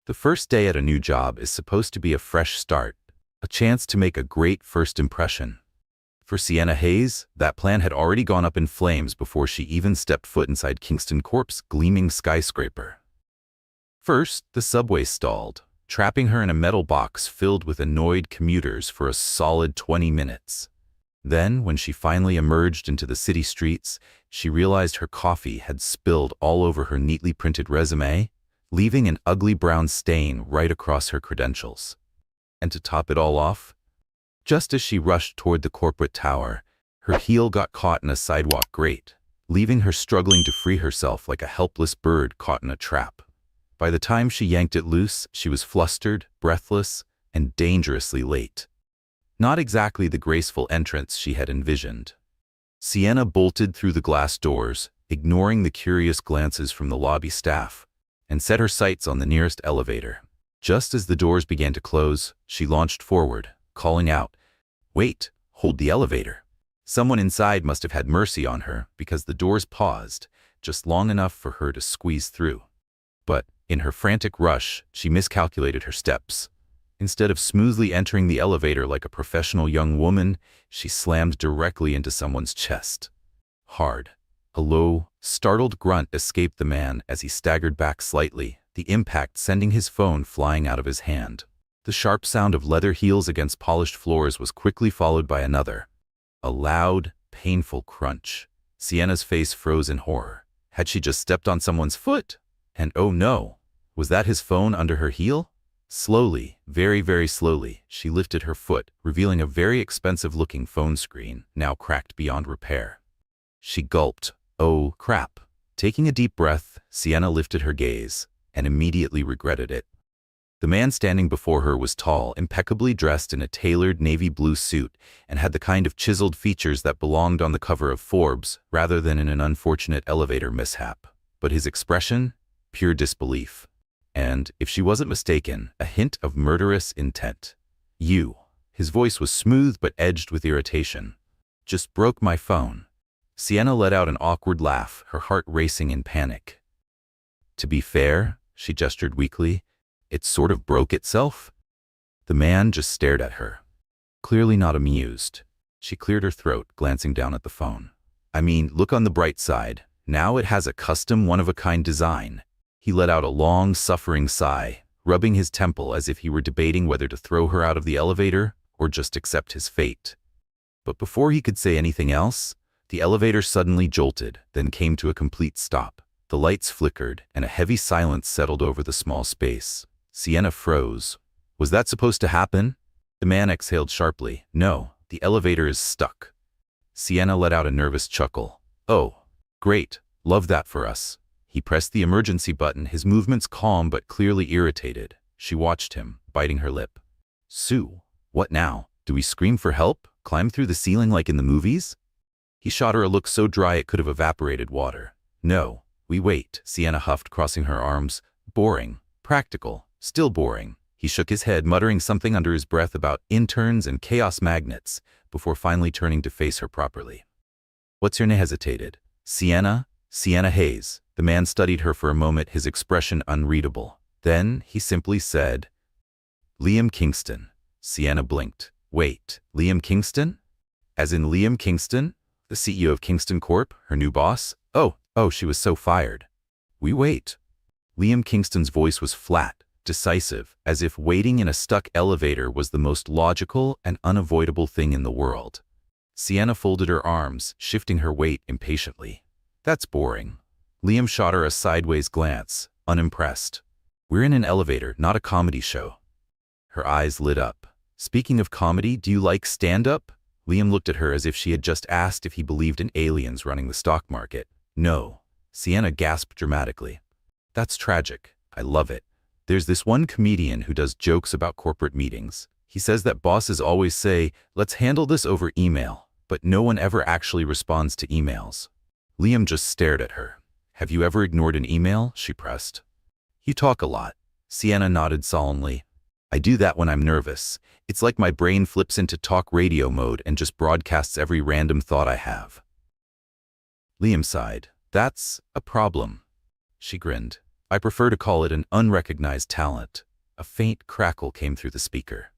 The first day at a new job is supposed to be a fresh start, a chance to make a great first impression. For Sienna Hayes, that plan had already gone up in flames before she even stepped foot inside Kingston Corp's gleaming skyscraper. First, the subway stalled, trapping her in a metal box filled with annoyed commuters for a solid 20 minutes. Then, when she finally emerged into the city streets, she realized her coffee had spilled all over her neatly printed resume, leaving an ugly brown stain right across her credentials. And to top it all off, just as she rushed toward the corporate tower, her heel got caught in a sidewalk grate, leaving her struggling to free herself like a helpless bird caught in a trap. By the time she yanked it loose, she was flustered, breathless, and dangerously late. Not exactly the graceful entrance she had envisioned. Sienna bolted through the glass doors, ignoring the curious glances from the lobby staff, and set her sights on the nearest elevator. Just as the doors began to close, she launched forward, calling out, "Wait, hold the elevator." Someone inside must have had mercy on her because the doors paused, just long enough for her to squeeze through. But in her frantic rush, she miscalculated her steps. Instead of smoothly entering the elevator like a professional young woman, she slammed directly into someone's chest. Hard. A low, startled grunt escaped the man as he staggered back slightly, the impact sending his phone flying out of his hand. The sharp sound of leather heels against polished floors was quickly followed by another. A loud, painful crunch. Sienna's face froze in horror. Had she just stepped on someone's foot? And oh no, was that his phone under her heel? Slowly, very, very slowly, she lifted her foot, revealing a very expensive-looking phone screen, now cracked beyond repair. She gulped. Oh, crap. Taking a deep breath, Sienna lifted her gaze, and immediately regretted it. The man standing before her was tall, impeccably dressed in a tailored navy blue suit, and had the kind of chiseled features that belonged on the cover of Forbes, rather than in an unfortunate elevator mishap. But his expression? Pure disbelief. And, if she wasn't mistaken, a hint of murderous intent. "You." His voice was smooth but edged with irritation. "Just broke my phone." Sienna let out an awkward laugh, her heart racing in panic. "To be fair," she gestured weakly, "it sort of broke itself." The man just stared at her, clearly not amused. She cleared her throat, glancing down at the phone. "I mean, look on the bright side. Now it has a custom one-of-a-kind design." He let out a long, suffering sigh, rubbing his temple as if he were debating whether to throw her out of the elevator or just accept his fate. But before he could say anything else, the elevator suddenly jolted, then came to a complete stop. The lights flickered, and a heavy silence settled over the small space. Sienna froze. Was that supposed to happen? The man exhaled sharply. "No, the elevator is stuck." Sienna let out a nervous chuckle. "Oh, great. Love that for us." He pressed the emergency button, his movements calm but clearly irritated. She watched him, biting her lip. "Sue, what now? Do we scream for help? Climb through the ceiling like in the movies?" He shot her a look so dry it could have evaporated water. "No, we wait," Sienna huffed, crossing her arms. "Boring. Practical. Still boring." He shook his head, muttering something under his breath about interns and chaos magnets, before finally turning to face her properly. "What's your name?" hesitated. "Sienna Hayes." The man studied her for a moment, his expression unreadable. Then he simply said, "Liam Kingston." Sienna blinked. "Wait, Liam Kingston? As in Liam Kingston, the CEO of Kingston Corp, her new boss? Oh, she was so fired." "We wait." Liam Kingston's voice was flat, decisive, as if waiting in a stuck elevator was the most logical and unavoidable thing in the world. Sienna folded her arms, shifting her weight impatiently. "That's boring." Liam shot her a sideways glance, unimpressed. "We're in an elevator, not a comedy show." Her eyes lit up. "Speaking of comedy, do you like stand-up?" Liam looked at her as if she had just asked if he believed in aliens running the stock market. "No." Sienna gasped dramatically. "That's tragic. I love it. There's this one comedian who does jokes about corporate meetings. He says that bosses always say, 'Let's handle this over email,' but no one ever actually responds to emails." Liam just stared at her. "Have you ever ignored an email?" she pressed. "You talk a lot." Sienna nodded solemnly. "I do that when I'm nervous. It's like my brain flips into talk radio mode and just broadcasts every random thought I have." Liam sighed. "That's a problem." She grinned. I prefer to call it an unrecognized talent. A faint crackle came through the speaker.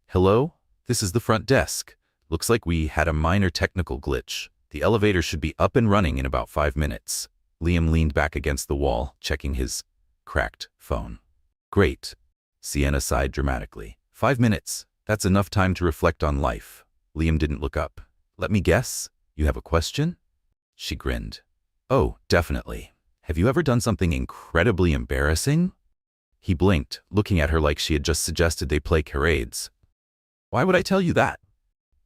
Hello? This is the front desk. Looks like we had a minor technical glitch. The elevator should be up and running in about 5 minutes. Liam leaned back against the wall, checking his cracked phone. Great. Sienna sighed dramatically. 5 minutes. That's enough time to reflect on life. Liam didn't look up. Let me guess. You have a question? She grinned. Oh, definitely. Have you ever done something incredibly embarrassing? He blinked, looking at her like she had just suggested they play charades. Why would I tell you that?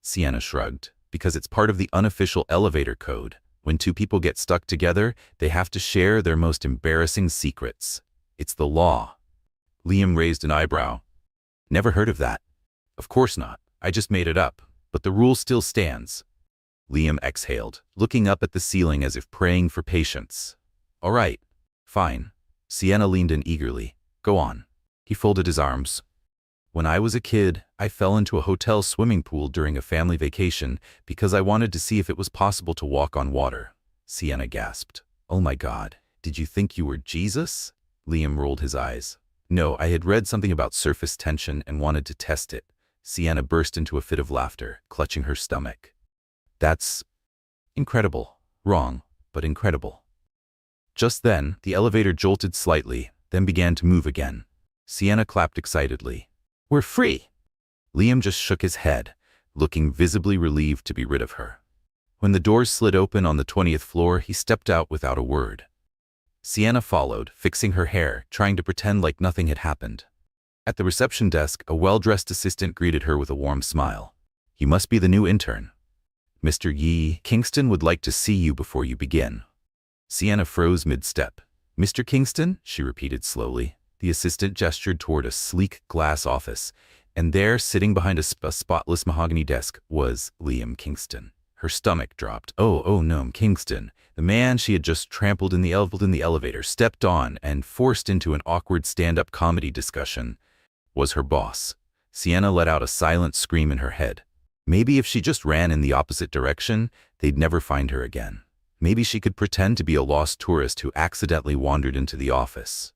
Sienna shrugged. Because it's part of the unofficial elevator code. When two people get stuck together, they have to share their most embarrassing secrets. It's the law. Liam raised an eyebrow. Never heard of that. Of course not. I just made it up. But the rule still stands. Liam exhaled, looking up at the ceiling as if praying for patience. All right. Fine. Sienna leaned in eagerly. Go on. He folded his arms. When I was a kid, I fell into a hotel swimming pool during a family vacation because I wanted to see if it was possible to walk on water. Sienna gasped. Oh my God. Did you think you were Jesus? Liam rolled his eyes. No, I had read something about surface tension and wanted to test it. Sienna burst into a fit of laughter, clutching her stomach. That's incredible. Wrong, but incredible. Just then, the elevator jolted slightly, then began to move again. Sienna clapped excitedly. We're free! Liam just shook his head, looking visibly relieved to be rid of her. When the doors slid open on the 20th floor, he stepped out without a word. Sienna followed, fixing her hair, trying to pretend like nothing had happened. At the reception desk, a well-dressed assistant greeted her with a warm smile. You must be the new intern. Mr. Yi, Kingston would like to see you before you begin. Sienna froze mid-step. Mr. Kingston? She repeated slowly. The assistant gestured toward a sleek glass office, and there, sitting behind a spotless mahogany desk, was Liam Kingston. Her stomach dropped. Oh no, Kingston. The man she had just trampled in the elevator, stepped on, and forced into an awkward stand-up comedy discussion, was her boss. Sienna let out a silent scream in her head. Maybe if she just ran in the opposite direction, they'd never find her again. Maybe she could pretend to be a lost tourist who accidentally wandered into the office.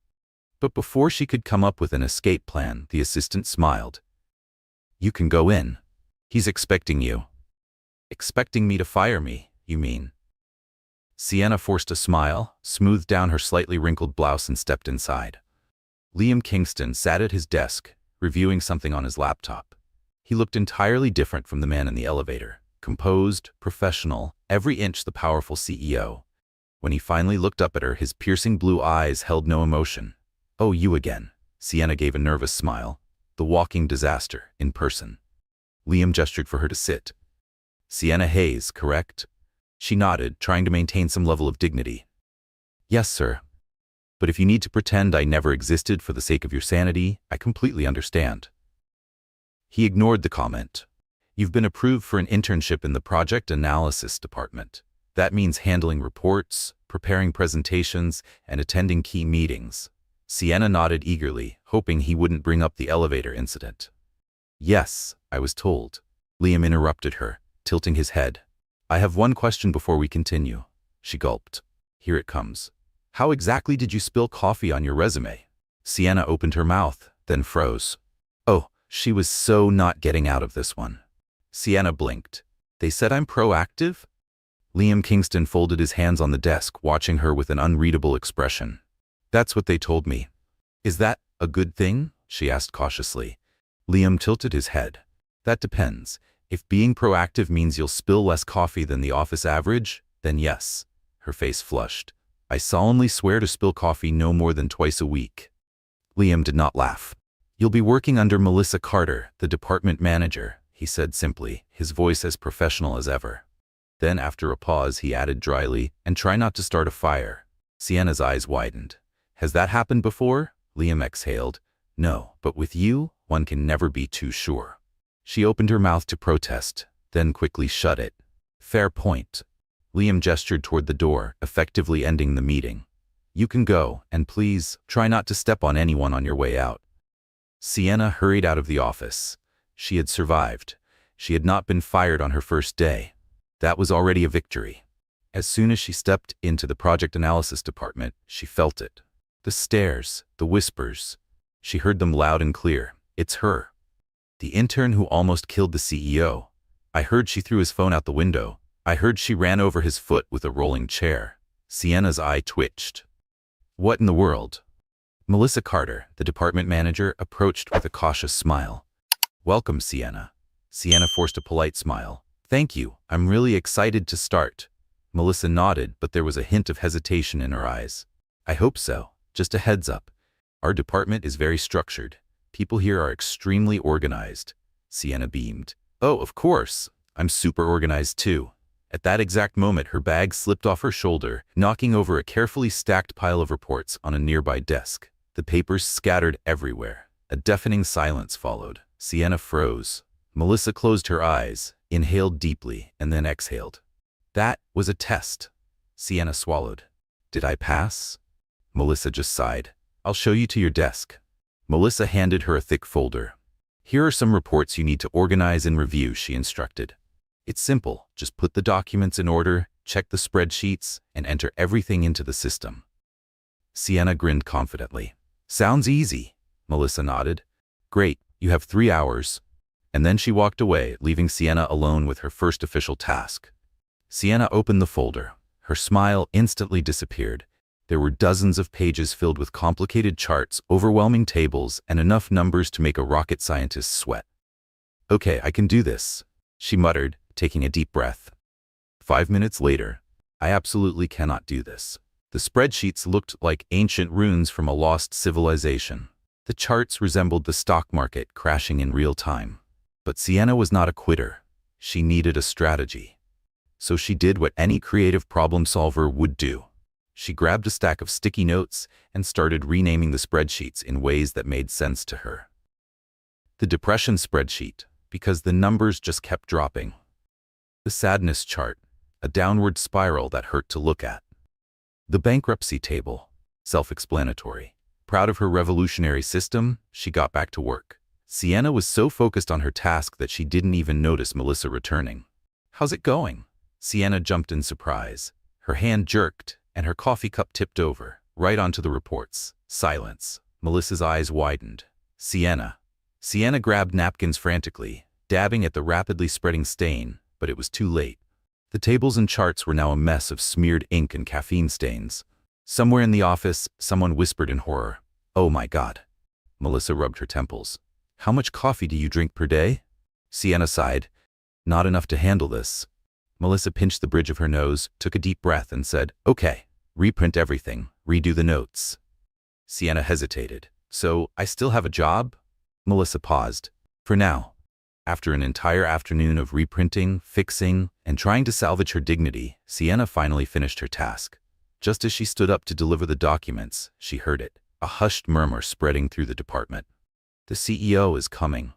But before she could come up with an escape plan, the assistant smiled. You can go in. He's expecting you. Expecting me to fire me, you mean? Sienna forced a smile, smoothed down her slightly wrinkled blouse and stepped inside. Liam Kingston sat at his desk, reviewing something on his laptop. He looked entirely different from the man in the elevator. Composed, professional, every inch the powerful CEO. When he finally looked up at her, his piercing blue eyes held no emotion. Oh, you again. Sienna gave a nervous smile. The walking disaster, in person. Liam gestured for her to sit. Sienna Hayes, correct? She nodded, trying to maintain some level of dignity. Yes, sir. But if you need to pretend I never existed for the sake of your sanity, I completely understand. He ignored the comment. You've been approved for an internship in the project analysis department. That means handling reports, preparing presentations, and attending key meetings. Sienna nodded eagerly, hoping he wouldn't bring up the elevator incident. Yes, I was told. Liam interrupted her, tilting his head. I have one question before we continue. She gulped. Here it comes. How exactly did you spill coffee on your resume? Sienna opened her mouth, then froze. Oh, she was so not getting out of this one. Sienna blinked. They said I'm proactive? Liam Kingston folded his hands on the desk, watching her with an unreadable expression. That's what they told me. Is that a good thing? She asked cautiously. Liam tilted his head. That depends. If being proactive means you'll spill less coffee than the office average, then yes. Her face flushed. I solemnly swear to spill coffee no more than twice a week. Liam did not laugh. You'll be working under Melissa Carter, the department manager, he said simply, his voice as professional as ever. Then after a pause he added dryly, and try not to start a fire. Sienna's eyes widened. Has that happened before? Liam exhaled. No, but with you, one can never be too sure. She opened her mouth to protest, then quickly shut it. Fair point. Liam gestured toward the door, effectively ending the meeting. You can go, and please, try not to step on anyone on your way out. Sienna hurried out of the office. She had survived. She had not been fired on her first day. That was already a victory. As soon as she stepped into the project analysis department, she felt it. The stares, the whispers. She heard them loud and clear. It's her. The intern who almost killed the CEO. I heard she threw his phone out the window. I heard she ran over his foot with a rolling chair. Sienna's eye twitched. What in the world? Melissa Carter, the department manager, approached with a cautious smile. Welcome, Sienna. Sienna forced a polite smile. Thank you. I'm really excited to start. Melissa nodded, but there was a hint of hesitation in her eyes. I hope so. Just a heads up. Our department is very structured. People here are extremely organized. Sienna beamed. Oh, of course. I'm super organized too. At that exact moment, her bag slipped off her shoulder, knocking over a carefully stacked pile of reports on a nearby desk. The papers scattered everywhere. A deafening silence followed. Sienna froze. Melissa closed her eyes, inhaled deeply, and then exhaled. That was a test. Sienna swallowed. Did I pass? Melissa just sighed. I'll show you to your desk. Melissa handed her a thick folder. Here are some reports you need to organize and review, she instructed. It's simple. Just put the documents in order, check the spreadsheets, and enter everything into the system. Sienna grinned confidently. Sounds easy. Melissa nodded. Great, you have 3 hours. And then she walked away, leaving Sienna alone with her first official task. Sienna opened the folder. Her smile instantly disappeared. There were dozens of pages filled with complicated charts, overwhelming tables, and enough numbers to make a rocket scientist sweat. Okay, I can do this, she muttered, taking a deep breath. 5 minutes later, I absolutely cannot do this. The spreadsheets looked like ancient runes from a lost civilization. The charts resembled the stock market crashing in real time. But Sienna was not a quitter. She needed a strategy. So she did what any creative problem solver would do. She grabbed a stack of sticky notes and started renaming the spreadsheets in ways that made sense to her. The depression spreadsheet, because the numbers just kept dropping. The sadness chart, a downward spiral that hurt to look at. The bankruptcy table, self-explanatory. Proud of her revolutionary system, she got back to work. Sienna was so focused on her task that she didn't even notice Melissa returning. How's it going? Sienna jumped in surprise. Her hand jerked, and her coffee cup tipped over, right onto the reports. Silence. Melissa's eyes widened. Sienna. Sienna grabbed napkins frantically, dabbing at the rapidly spreading stain, but it was too late. The tables and charts were now a mess of smeared ink and caffeine stains. Somewhere in the office, someone whispered in horror. Oh my God. Melissa rubbed her temples. How much coffee do you drink per day? Sienna sighed. Not enough to handle this. Melissa pinched the bridge of her nose, took a deep breath, and said, Okay, reprint everything, redo the notes. Sienna hesitated. So, I still have a job? Melissa paused. For now. After an entire afternoon of reprinting, fixing, and trying to salvage her dignity, Sienna finally finished her task. Just as she stood up to deliver the documents, she heard it, a hushed murmur spreading through the department. The CEO is coming.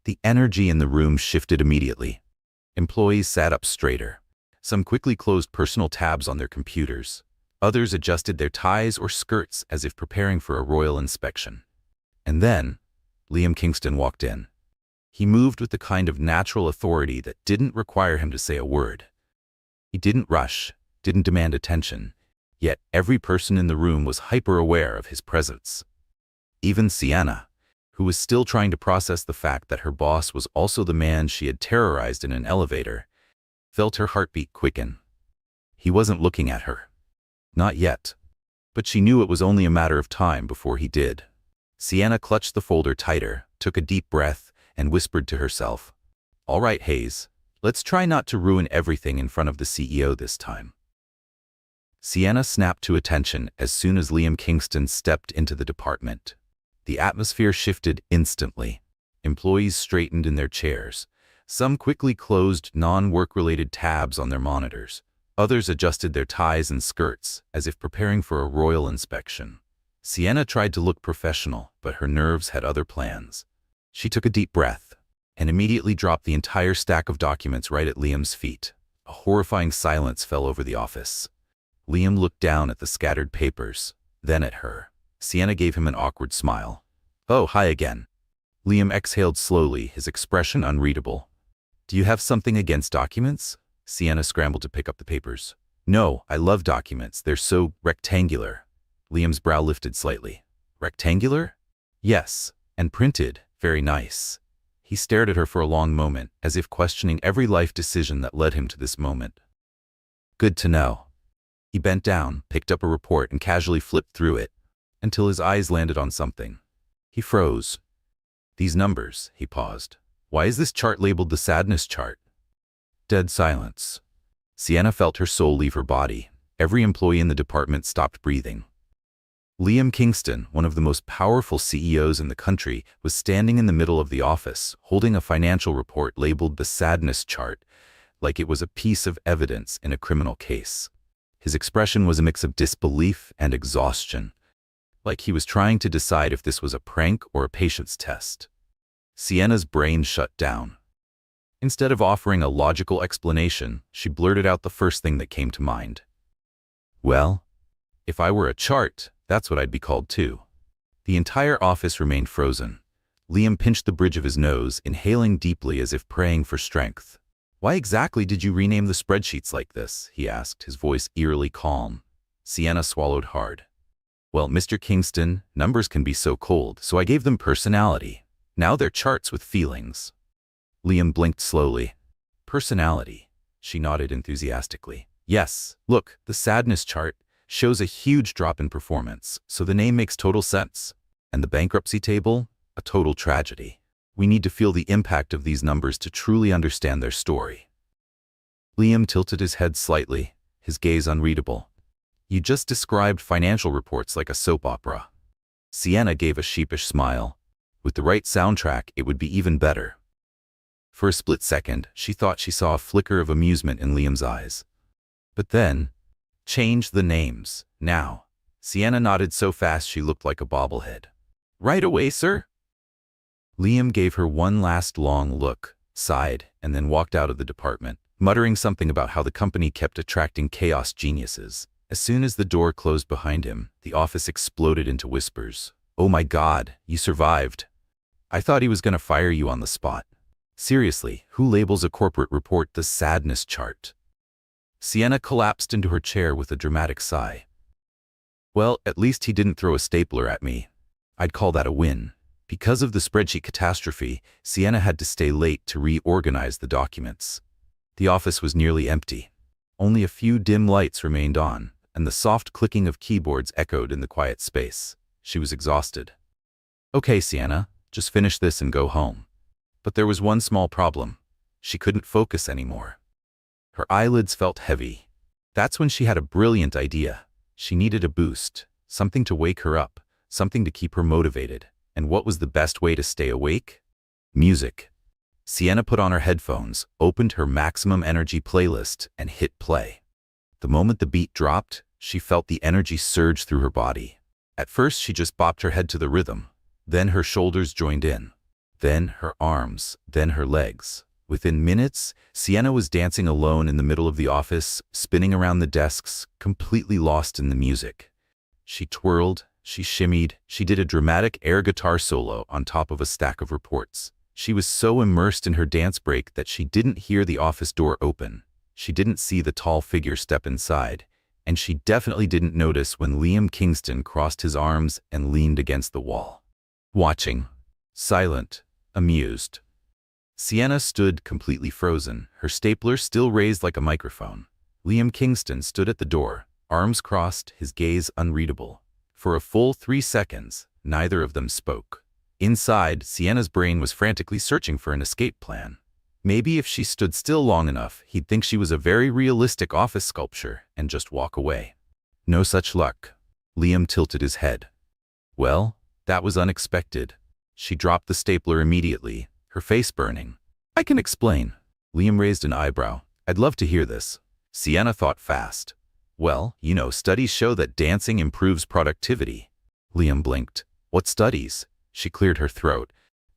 The energy in the room shifted immediately. Employees sat up straighter. Some quickly closed personal tabs on their computers. Others adjusted their ties or skirts as if preparing for a royal inspection. And then, Liam Kingston walked in. He moved with the kind of natural authority that didn't require him to say a word. He didn't rush, didn't demand attention, yet every person in the room was hyper-aware of his presence. Even Sienna, who was still trying to process the fact that her boss was also the man she had terrorized in an elevator, felt her heartbeat quicken. He wasn't looking at her. Not yet. But she knew it was only a matter of time before he did. Sienna clutched the folder tighter, took a deep breath, and whispered to herself, All right, Hayes, let's try not to ruin everything in front of the CEO this time. Sienna snapped to attention as soon as Liam Kingston stepped into the department. The atmosphere shifted instantly. Employees straightened in their chairs. Some quickly closed non-work-related tabs on their monitors. Others adjusted their ties and skirts, as if preparing for a royal inspection. Sienna tried to look professional, but her nerves had other plans. She took a deep breath, and immediately dropped the entire stack of documents right at Liam's feet. A horrifying silence fell over the office. Liam looked down at the scattered papers, then at her. Sienna gave him an awkward smile. Oh, hi again. Liam exhaled slowly, his expression unreadable. Do you have something against documents? Sienna scrambled to pick up the papers. No, I love documents. They're so rectangular. Liam's brow lifted slightly. Rectangular? Yes. And printed. Very nice. He stared at her for a long moment, as if questioning every life decision that led him to this moment. Good to know. He bent down, picked up a report, and casually flipped through it, until his eyes landed on something. He froze. These numbers, he paused. Why is this chart labeled the sadness chart? Dead silence. Sienna felt her soul leave her body. Every employee in the department stopped breathing. Liam Kingston, one of the most powerful CEOs in the country, was standing in the middle of the office, holding a financial report labeled the sadness chart, like it was a piece of evidence in a criminal case. His expression was a mix of disbelief and exhaustion, like he was trying to decide if this was a prank or a patience test. Sienna's brain shut down. Instead of offering a logical explanation, she blurted out the first thing that came to mind. Well, if I were a chart, that's what I'd be called too. The entire office remained frozen. Liam pinched the bridge of his nose, inhaling deeply as if praying for strength. Why exactly did you rename the spreadsheets like this? He asked, his voice eerily calm. Sienna swallowed hard. Well, Mr. Kingston, numbers can be so cold, so I gave them personality. Now they're charts with feelings. Liam blinked slowly. Personality. She nodded enthusiastically. Yes, look, the sadness chart shows a huge drop in performance, so the name makes total sense. And the bankruptcy table? A total tragedy. We need to feel the impact of these numbers to truly understand their story. Liam tilted his head slightly, his gaze unreadable. You just described financial reports like a soap opera. Sienna gave a sheepish smile. With the right soundtrack, it would be even better. For a split second, she thought she saw a flicker of amusement in Liam's eyes. But then, change the names, now. Sienna nodded so fast she looked like a bobblehead. Right away, sir? Liam gave her one last long look, sighed, and then walked out of the department, muttering something about how the company kept attracting chaos geniuses. As soon as the door closed behind him, the office exploded into whispers. Oh my God, you survived. I thought he was going to fire you on the spot. Seriously, who labels a corporate report the sadness chart? Sienna collapsed into her chair with a dramatic sigh. Well, at least he didn't throw a stapler at me. I'd call that a win. Because of the spreadsheet catastrophe, Sienna had to stay late to reorganize the documents. The office was nearly empty. Only a few dim lights remained on, and the soft clicking of keyboards echoed in the quiet space. She was exhausted. Okay, Sienna, just finish this and go home. But there was one small problem. She couldn't focus anymore. Her eyelids felt heavy. That's when she had a brilliant idea. She needed a boost, something to wake her up, something to keep her motivated. And what was the best way to stay awake? Music. Sienna put on her headphones, opened her maximum energy playlist, and hit play. The moment the beat dropped, she felt the energy surge through her body. At first, she just bopped her head to the rhythm. Then her shoulders joined in. Then her arms, then her legs. Within minutes, Sienna was dancing alone in the middle of the office, spinning around the desks, completely lost in the music. She twirled, she shimmied, she did a dramatic air guitar solo on top of a stack of reports. She was so immersed in her dance break that she didn't hear the office door open. She didn't see the tall figure step inside, and she definitely didn't notice when Liam Kingston crossed his arms and leaned against the wall. Watching. Silent. Amused. Sienna stood completely frozen, her stapler still raised like a microphone. Liam Kingston stood at the door, arms crossed, his gaze unreadable. For a full 3 seconds, neither of them spoke. Inside, Sienna's brain was frantically searching for an escape plan. Maybe if she stood still long enough, he'd think she was a very realistic office sculpture and just walk away. No such luck. Liam tilted his head. Well, that was unexpected. She dropped the stapler immediately, her face burning. I can explain. Liam raised an eyebrow. I'd love to hear this. Sienna thought fast. Well, you know, studies show that dancing improves productivity. Liam blinked. What studies? She cleared her throat.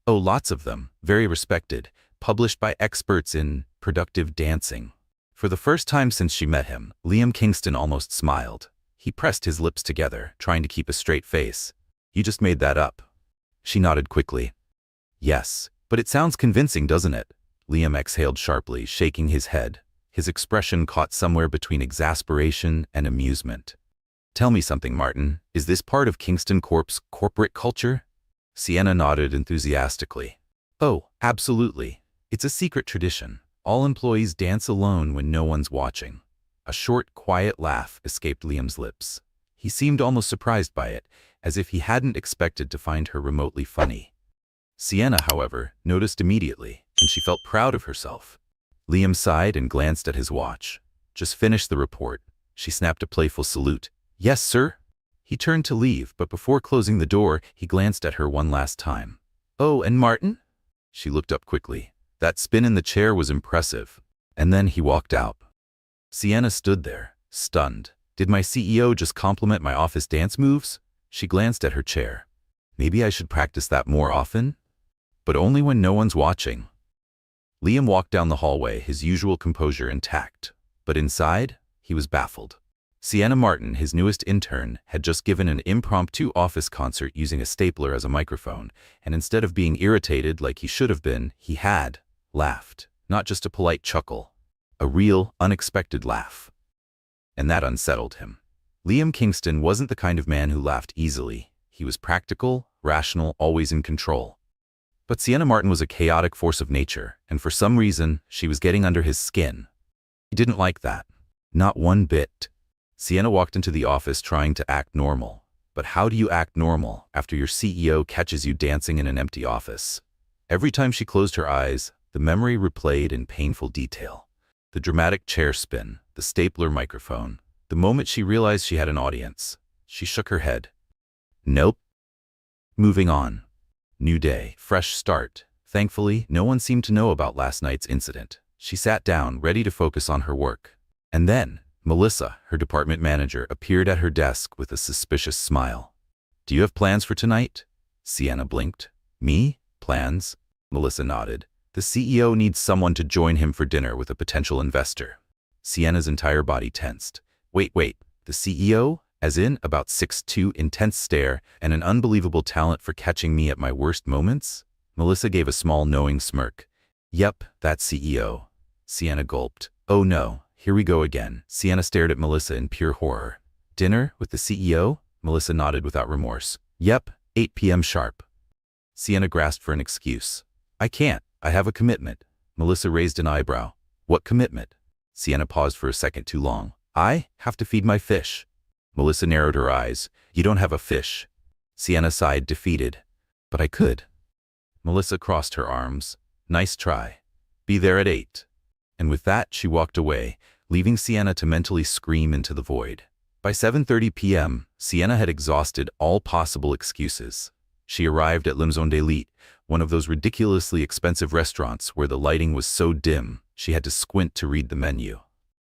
Oh, lots of them, very respected, published by experts in productive dancing. For the first time since she met him, Liam Kingston almost smiled. He pressed his lips together, trying to keep a straight face. You just made that up. She nodded quickly. Yes, but it sounds convincing, doesn't it? Liam exhaled sharply, shaking his head. His expression caught somewhere between exasperation and amusement. Tell me something, Martin. Is this part of Kingston Corp's corporate culture? Sienna nodded enthusiastically. Oh, absolutely. It's a secret tradition. All employees dance alone when no one's watching. A short, quiet laugh escaped Liam's lips. He seemed almost surprised by it, as if he hadn't expected to find her remotely funny. Sienna, however, noticed immediately, and she felt proud of herself. Liam sighed and glanced at his watch. Just finished the report. She snapped a playful salute. Yes, sir? He turned to leave, but before closing the door, he glanced at her one last time. Oh, and Martin? She looked up quickly. That spin in the chair was impressive. And then he walked out. Sienna stood there, stunned. Did my CEO just compliment my office dance moves? She glanced at her chair. Maybe I should practice that more often? But only when no one's watching. Liam walked down the hallway, his usual composure intact. But inside, he was baffled. Sienna Martin, his newest intern, had just given an impromptu office concert using a stapler as a microphone, and instead of being irritated like he should have been, he had laughed. Not just a polite chuckle. A real, unexpected laugh. And that unsettled him. Liam Kingston wasn't the kind of man who laughed easily. He was practical, rational, always in control. But Sienna Martin was a chaotic force of nature, and for some reason, she was getting under his skin. He didn't like that. Not one bit. Sienna walked into the office trying to act normal. But how do you act normal after your CEO catches you dancing in an empty office? Every time she closed her eyes, the memory replayed in painful detail. The dramatic chair spin, the stapler microphone, the moment she realized she had an audience. She shook her head. Nope. Moving on. New day, fresh start. Thankfully, no one seemed to know about last night's incident. She sat down, ready to focus on her work. And then, Melissa, her department manager, appeared at her desk with a suspicious smile. Do you have plans for tonight? Sienna blinked. Me? Plans? Melissa nodded. The CEO needs someone to join him for dinner with a potential investor. Sienna's entire body tensed. Wait, the CEO? As in, about 6'2", intense stare, and an unbelievable talent for catching me at my worst moments? Melissa gave a small knowing smirk. Yep, that CEO. Sienna gulped. Oh no, here we go again. Sienna stared at Melissa in pure horror. Dinner with the CEO? Melissa nodded without remorse. Yep, 8 p.m. sharp. Sienna grasped for an excuse. I can't. I have a commitment. Melissa raised an eyebrow. What commitment? Sienna paused for a second too long. I have to feed my fish. Melissa narrowed her eyes. You don't have a fish. Sienna sighed, defeated. But I could. Melissa crossed her arms. Nice try. Be there at 8. And with that, she walked away, leaving Sienna to mentally scream into the void. By 7:30 p.m., Sienna had exhausted all possible excuses. She arrived at Limzone d'Elite, one of those ridiculously expensive restaurants where the lighting was so dim, she had to squint to read the menu.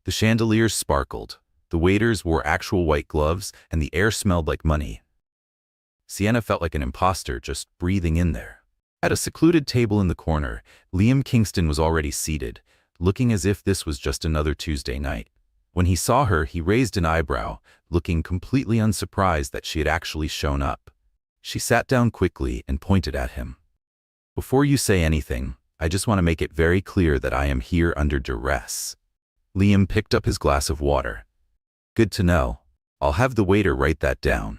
The chandeliers sparkled. The waiters wore actual white gloves, and the air smelled like money. Sienna felt like an imposter just breathing in there. At a secluded table in the corner, Liam Kingston was already seated, looking as if this was just another Tuesday night. When he saw her, he raised an eyebrow, looking completely unsurprised that she had actually shown up. She sat down quickly and pointed at him. Before you say anything, I just want to make it very clear that I am here under duress. Liam picked up his glass of water. Good to know. I'll have the waiter write that down.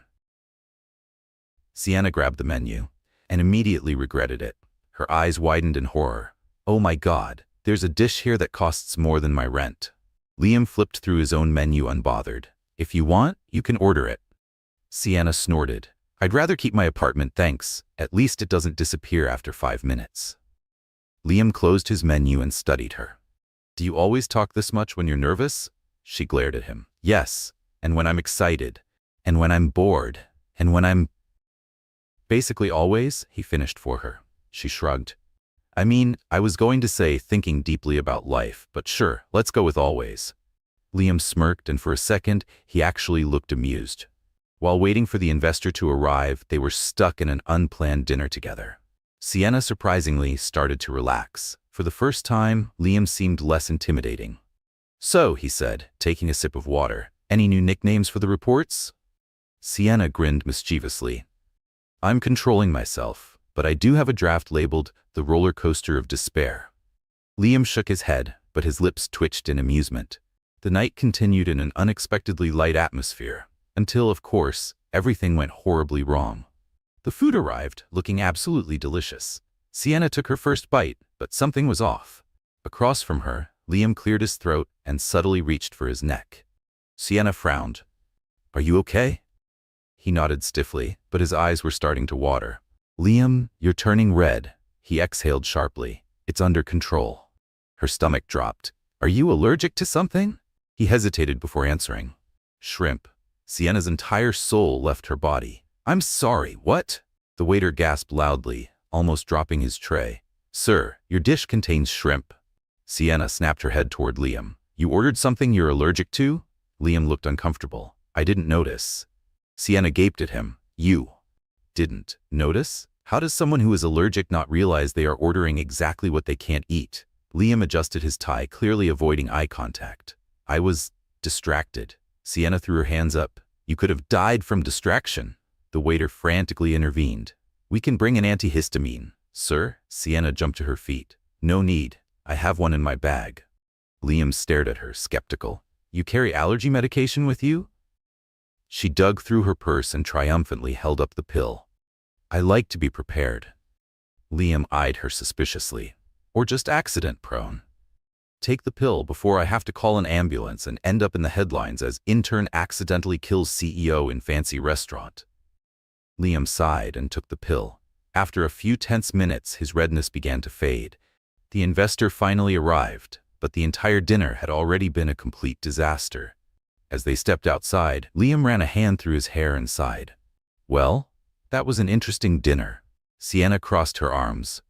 Sienna grabbed the menu and immediately regretted it. Her eyes widened in horror. Oh my God, there's a dish here that costs more than my rent. Liam flipped through his own menu unbothered. If you want, you can order it. Sienna snorted. I'd rather keep my apartment, thanks. At least it doesn't disappear after 5 minutes. Liam closed his menu and studied her. Do you always talk this much when you're nervous? She glared at him. Yes, and when I'm excited, and when I'm bored, and when I'm... Basically always, he finished for her. She shrugged. I mean, I was going to say thinking deeply about life, but sure, let's go with always. Liam smirked, and for a second, he actually looked amused. While waiting for the investor to arrive, they were stuck in an unplanned dinner together. Sienna surprisingly started to relax. For the first time, Liam seemed less intimidating. So, he said, taking a sip of water, any new nicknames for the reports? Sienna grinned mischievously. I'm controlling myself, but I do have a draft labeled The Roller Coaster of Despair. Liam shook his head, but his lips twitched in amusement. The night continued in an unexpectedly light atmosphere, Until, of course, everything went horribly wrong. The food arrived, looking absolutely delicious. Sienna took her first bite, but something was off. Across from her, Liam cleared his throat and subtly reached for his neck. Sienna frowned. "Are you okay?" He nodded stiffly, but his eyes were starting to water. "Liam, you're turning red." He exhaled sharply. "It's under control." Her stomach dropped. "Are you allergic to something?" He hesitated before answering. "Shrimp." Sienna's entire soul left her body. "I'm sorry, what?" The waiter gasped loudly, almost dropping his tray. "Sir, your dish contains shrimp." Sienna snapped her head toward Liam. "You ordered something you're allergic to?" Liam looked uncomfortable. "I didn't notice." Sienna gaped at him. "You didn't notice? How does someone who is allergic not realize they are ordering exactly what they can't eat?" Liam adjusted his tie, clearly avoiding eye contact. "I was distracted." Sienna threw her hands up. "You could have died from distraction." The waiter frantically intervened. "We can bring an antihistamine." "Sir?" Sienna jumped to her feet. "No need. I have one in my bag." Liam stared at her, skeptical. "You carry allergy medication with you?" She dug through her purse and triumphantly held up the pill. "I like to be prepared." Liam eyed her suspiciously. "Or just accident-prone?" "Take the pill before I have to call an ambulance and end up in the headlines as intern accidentally kills CEO in fancy restaurant." Liam sighed and took the pill. After a few tense minutes, his redness began to fade. The investor finally arrived, but the entire dinner had already been a complete disaster. As they stepped outside, Liam ran a hand through his hair and sighed. "Well, that was an interesting dinner." Sienna crossed her arms.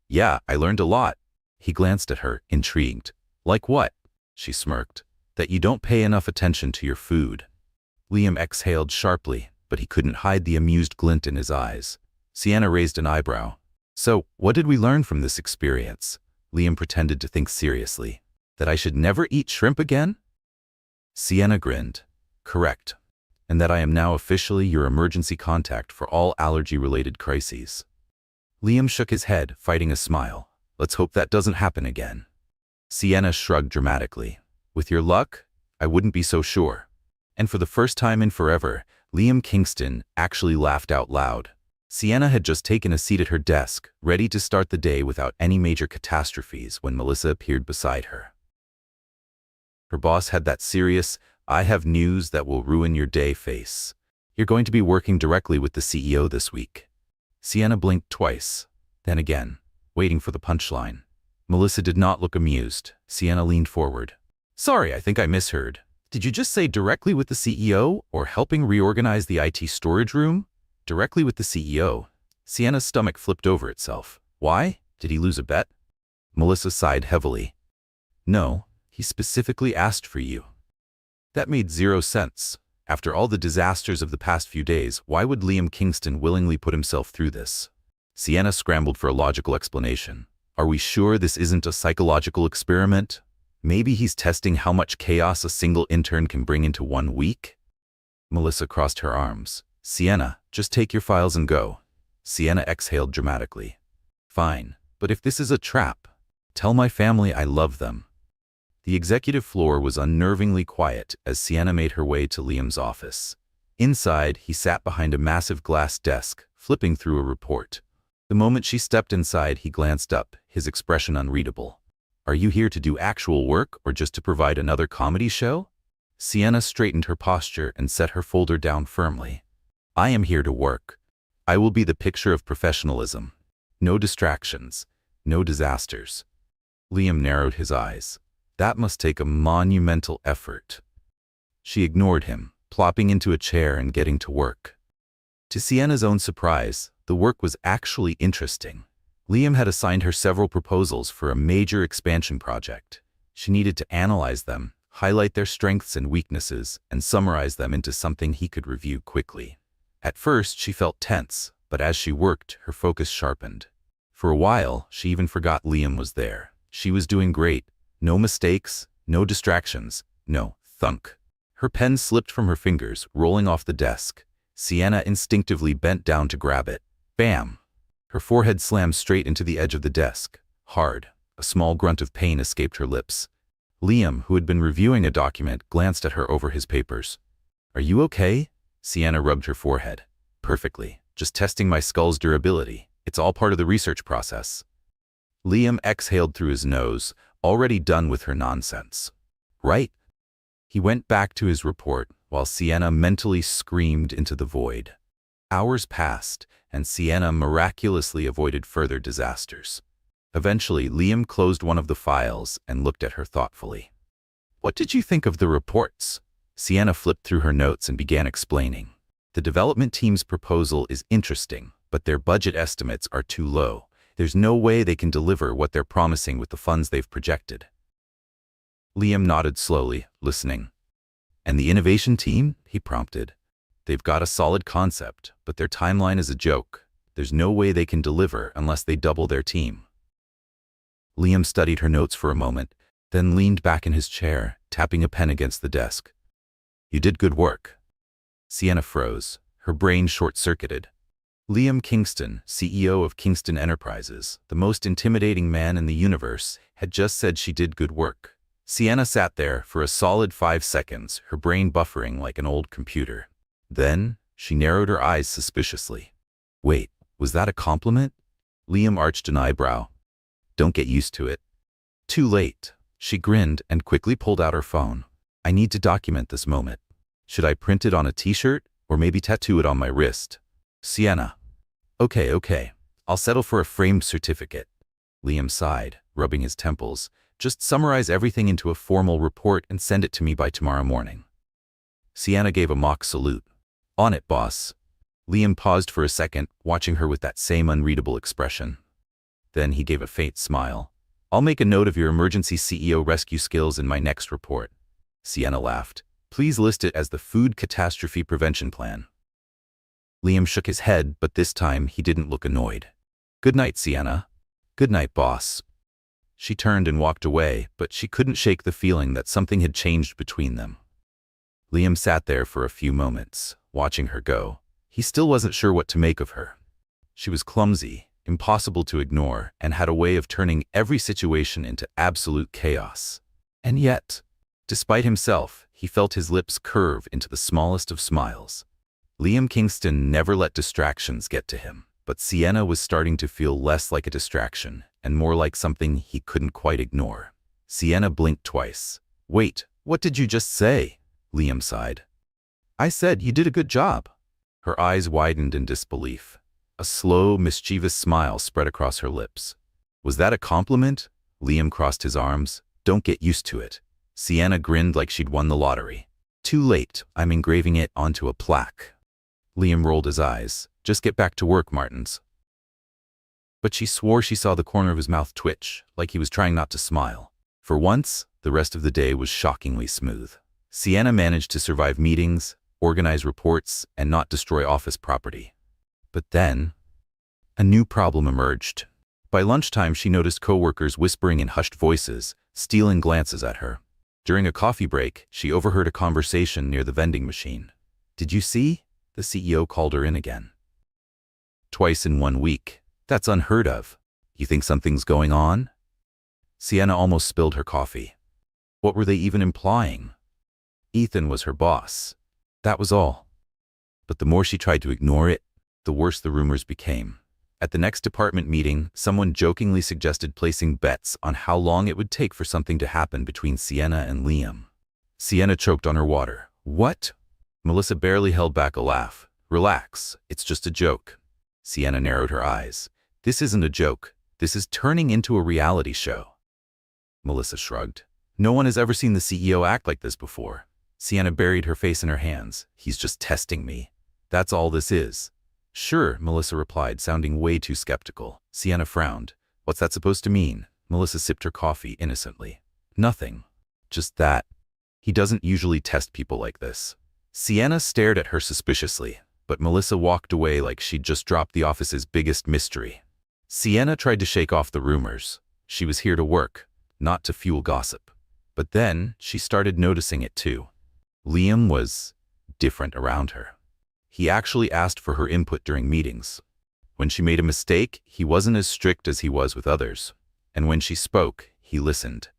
"Yeah, I learned a lot." He glanced at her, intrigued. "Like what?" She smirked. "That you don't pay enough attention to your food." Liam exhaled sharply, but he couldn't hide the amused glint in his eyes. Sienna raised an eyebrow. "So, what did we learn from this experience?" Liam pretended to think seriously. "That I should never eat shrimp again?" Sienna grinned. "Correct. And that I am now officially your emergency contact for all allergy-related crises." Liam shook his head, fighting a smile. "Let's hope that doesn't happen again." Sienna shrugged dramatically. "With your luck, I wouldn't be so sure." And for the first time in forever, Liam Kingston actually laughed out loud. Sienna had just taken a seat at her desk, ready to start the day without any major catastrophes when Melissa appeared beside her. Her boss had that serious, "I have news that will ruin your day" face. "You're going to be working directly with the CEO this week." Sienna blinked twice, then again, waiting for the punchline. Melissa did not look amused. Sienna leaned forward. "Sorry, I think I misheard. Did you just say directly with the CEO or helping reorganize the IT storage room?" "Directly with the CEO." Sienna's stomach flipped over itself. "Why? Did he lose a bet?" Melissa sighed heavily. "No, he specifically asked for you." That made zero sense. After all the disasters of the past few days, why would Liam Kingston willingly put himself through this? Sienna scrambled for a logical explanation. "Are we sure this isn't a psychological experiment? Maybe he's testing how much chaos a single intern can bring into 1 week?" Melissa crossed her arms. "Sienna, just take your files and go." Sienna exhaled dramatically. "Fine, but if this is a trap, tell my family I love them." The executive floor was unnervingly quiet as Sienna made her way to Liam's office. Inside, he sat behind a massive glass desk, flipping through a report. The moment she stepped inside, he glanced up, his expression unreadable. "Are you here to do actual work or just to provide another comedy show?" Sienna straightened her posture and set her folder down firmly. "I am here to work. I will be the picture of professionalism. No distractions, no disasters." Liam narrowed his eyes. That must take a monumental effort. She ignored him, plopping into a chair and getting to work. To Sienna's own surprise, the work was actually interesting. Liam had assigned her several proposals for a major expansion project. She needed to analyze them, highlight their strengths and weaknesses, and summarize them into something he could review quickly. At first, she felt tense, but as she worked, her focus sharpened. For a while, she even forgot Liam was there. She was doing great. No mistakes, no distractions, no thunk. Her pen slipped from her fingers, rolling off the desk. Sienna instinctively bent down to grab it. Bam! Her forehead slammed straight into the edge of the desk. Hard. A small grunt of pain escaped her lips. Liam, who had been reviewing a document, glanced at her over his papers. Are you okay? Sienna rubbed her forehead. Perfectly. Just testing my skull's durability. It's all part of the research process. Liam exhaled through his nose, already done with her nonsense. Right? He went back to his report while Sienna mentally screamed into the void. Hours passed, and Sienna miraculously avoided further disasters. Eventually, Liam closed one of the files and looked at her thoughtfully. What did you think of the reports? Sienna flipped through her notes and began explaining. The development team's proposal is interesting, but their budget estimates are too low. There's no way they can deliver what they're promising with the funds they've projected. Liam nodded slowly, listening. And the innovation team? He prompted. They've got a solid concept, but their timeline is a joke. There's no way they can deliver unless they double their team. Liam studied her notes for a moment, then leaned back in his chair, tapping a pen against the desk. You did good work. Sienna froze, her brain short-circuited. Liam Kingston, CEO of Kingston Enterprises, the most intimidating man in the universe, had just said she did good work. Sienna sat there for a solid 5 seconds, her brain buffering like an old computer. Then, she narrowed her eyes suspiciously. Wait, was that a compliment? Liam arched an eyebrow. Don't get used to it. Too late. She grinned and quickly pulled out her phone. I need to document this moment. Should I print it on a t-shirt, or maybe tattoo it on my wrist? Sienna. Okay. I'll settle for a framed certificate. Liam sighed, rubbing his temples. Just summarize everything into a formal report and send it to me by tomorrow morning. Sienna gave a mock salute. On it, boss. Liam paused for a second, watching her with that same unreadable expression. Then he gave a faint smile. I'll make a note of your emergency CEO rescue skills in my next report. Sienna laughed. Please list it as the Food Catastrophe Prevention Plan. Liam shook his head, but this time he didn't look annoyed. Good night, Sienna. Good night, boss. She turned and walked away, but she couldn't shake the feeling that something had changed between them. Liam sat there for a few moments, watching her go. He still wasn't sure what to make of her. She was clumsy, impossible to ignore, and had a way of turning every situation into absolute chaos. And yet, despite himself, he felt his lips curve into the smallest of smiles. Liam Kingston never let distractions get to him, but Sienna was starting to feel less like a distraction and more like something he couldn't quite ignore. Sienna blinked twice. Wait, what did you just say? Liam sighed. I said you did a good job. Her eyes widened in disbelief. A slow, mischievous smile spread across her lips. Was that a compliment? Liam crossed his arms. Don't get used to it. Sienna grinned like she'd won the lottery. Too late, I'm engraving it onto a plaque. Liam rolled his eyes. Just get back to work, Martins. But she swore she saw the corner of his mouth twitch, like he was trying not to smile. For once, the rest of the day was shockingly smooth. Sienna managed to survive meetings, organize reports, and not destroy office property. But then, a new problem emerged. By lunchtime, she noticed coworkers whispering in hushed voices, stealing glances at her. During a coffee break, she overheard a conversation near the vending machine. Did you see? The CEO called her in again. Twice in 1 week. That's unheard of. You think something's going on? Sienna almost spilled her coffee. What were they even implying? Ethan was her boss. That was all. But the more she tried to ignore it, the worse the rumors became. At the next department meeting, someone jokingly suggested placing bets on how long it would take for something to happen between Sienna and Liam. Sienna choked on her water. What? Melissa barely held back a laugh. Relax, it's just a joke. Sienna narrowed her eyes. This isn't a joke. This is turning into a reality show. Melissa shrugged. No one has ever seen the CEO act like this before. Sienna buried her face in her hands. He's just testing me. That's all this is. Sure, Melissa replied, sounding way too skeptical. Sienna frowned. What's that supposed to mean? Melissa sipped her coffee innocently. Nothing. Just that. He doesn't usually test people like this. Sienna stared at her suspiciously, but Melissa walked away like she'd just dropped the office's biggest mystery. Sienna tried to shake off the rumors. She was here to work, not to fuel gossip. But then, she started noticing it too. Liam was different around her. He actually asked for her input during meetings. When she made a mistake, he wasn't as strict as he was with others. And when she spoke, he listened.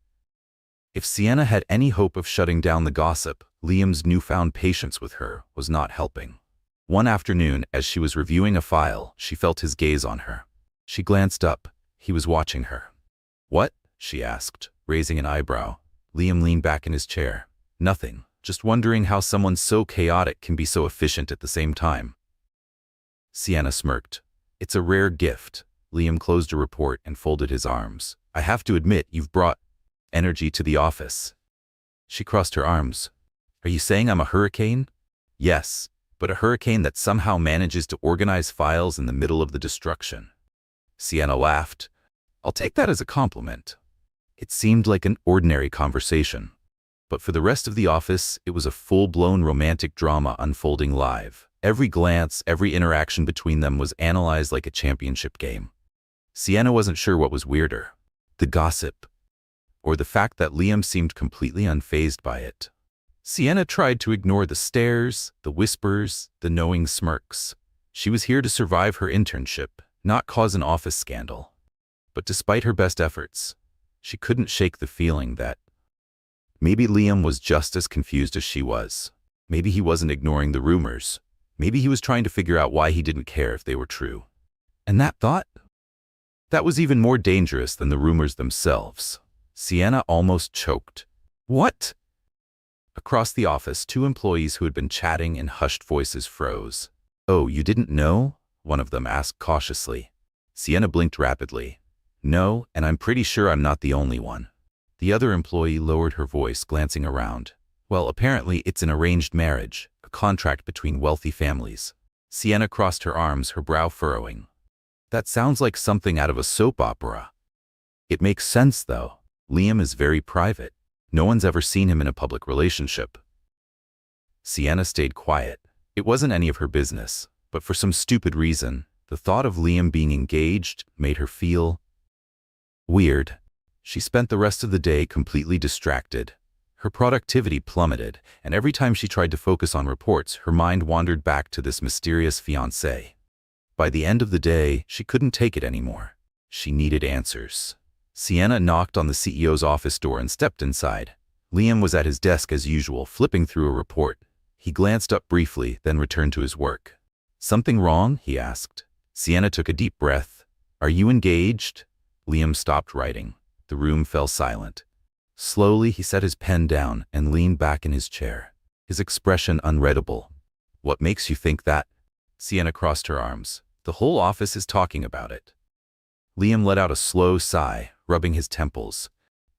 If Sienna had any hope of shutting down the gossip, Liam's newfound patience with her was not helping. One afternoon, as she was reviewing a file, she felt his gaze on her. She glanced up. He was watching her. "What?" she asked, raising an eyebrow. Liam leaned back in his chair. "Nothing. Just wondering how someone so chaotic can be so efficient at the same time." Sienna smirked. "It's a rare gift." Liam closed a report and folded his arms. "I have to admit, you've brought energy to the office." She crossed her arms. "Are you saying I'm a hurricane?" "Yes, but a hurricane that somehow manages to organize files in the middle of the destruction." Sienna laughed. "I'll take that as a compliment." It seemed like an ordinary conversation. But for the rest of the office, it was a full-blown romantic drama unfolding live. Every glance, every interaction between them was analyzed like a championship game. Sienna wasn't sure what was weirder, the gossip, or the fact that Liam seemed completely unfazed by it. Sienna tried to ignore the stares, the whispers, the knowing smirks. She was here to survive her internship, not cause an office scandal. But despite her best efforts, she couldn't shake the feeling that maybe Liam was just as confused as she was. Maybe he wasn't ignoring the rumors. Maybe he was trying to figure out why he didn't care if they were true. And that thought? That was even more dangerous than the rumors themselves. Sienna almost choked. "What?" Across the office, two employees who had been chatting in hushed voices froze. "Oh, you didn't know?" one of them asked cautiously. Sienna blinked rapidly. "No, and I'm pretty sure I'm not the only one." The other employee lowered her voice, glancing around. "Well, apparently it's an arranged marriage, a contract between wealthy families." Sienna crossed her arms, her brow furrowing. "That sounds like something out of a soap opera." "It makes sense, though. Liam is very private. No one's ever seen him in a public relationship." Sienna stayed quiet. It wasn't any of her business, but for some stupid reason, the thought of Liam being engaged made her feel weird. She spent the rest of the day completely distracted. Her productivity plummeted, and every time she tried to focus on reports, her mind wandered back to this mysterious fiancé. By the end of the day, she couldn't take it anymore. She needed answers. Sienna knocked on the CEO's office door and stepped inside. Liam was at his desk as usual, flipping through a report. He glanced up briefly, then returned to his work. "Something wrong?" he asked. Sienna took a deep breath. "Are you engaged?" Liam stopped writing. The room fell silent. Slowly, he set his pen down and leaned back in his chair, his expression unreadable. "What makes you think that?" Sienna crossed her arms. "The whole office is talking about it." Liam let out a slow sigh, rubbing his temples.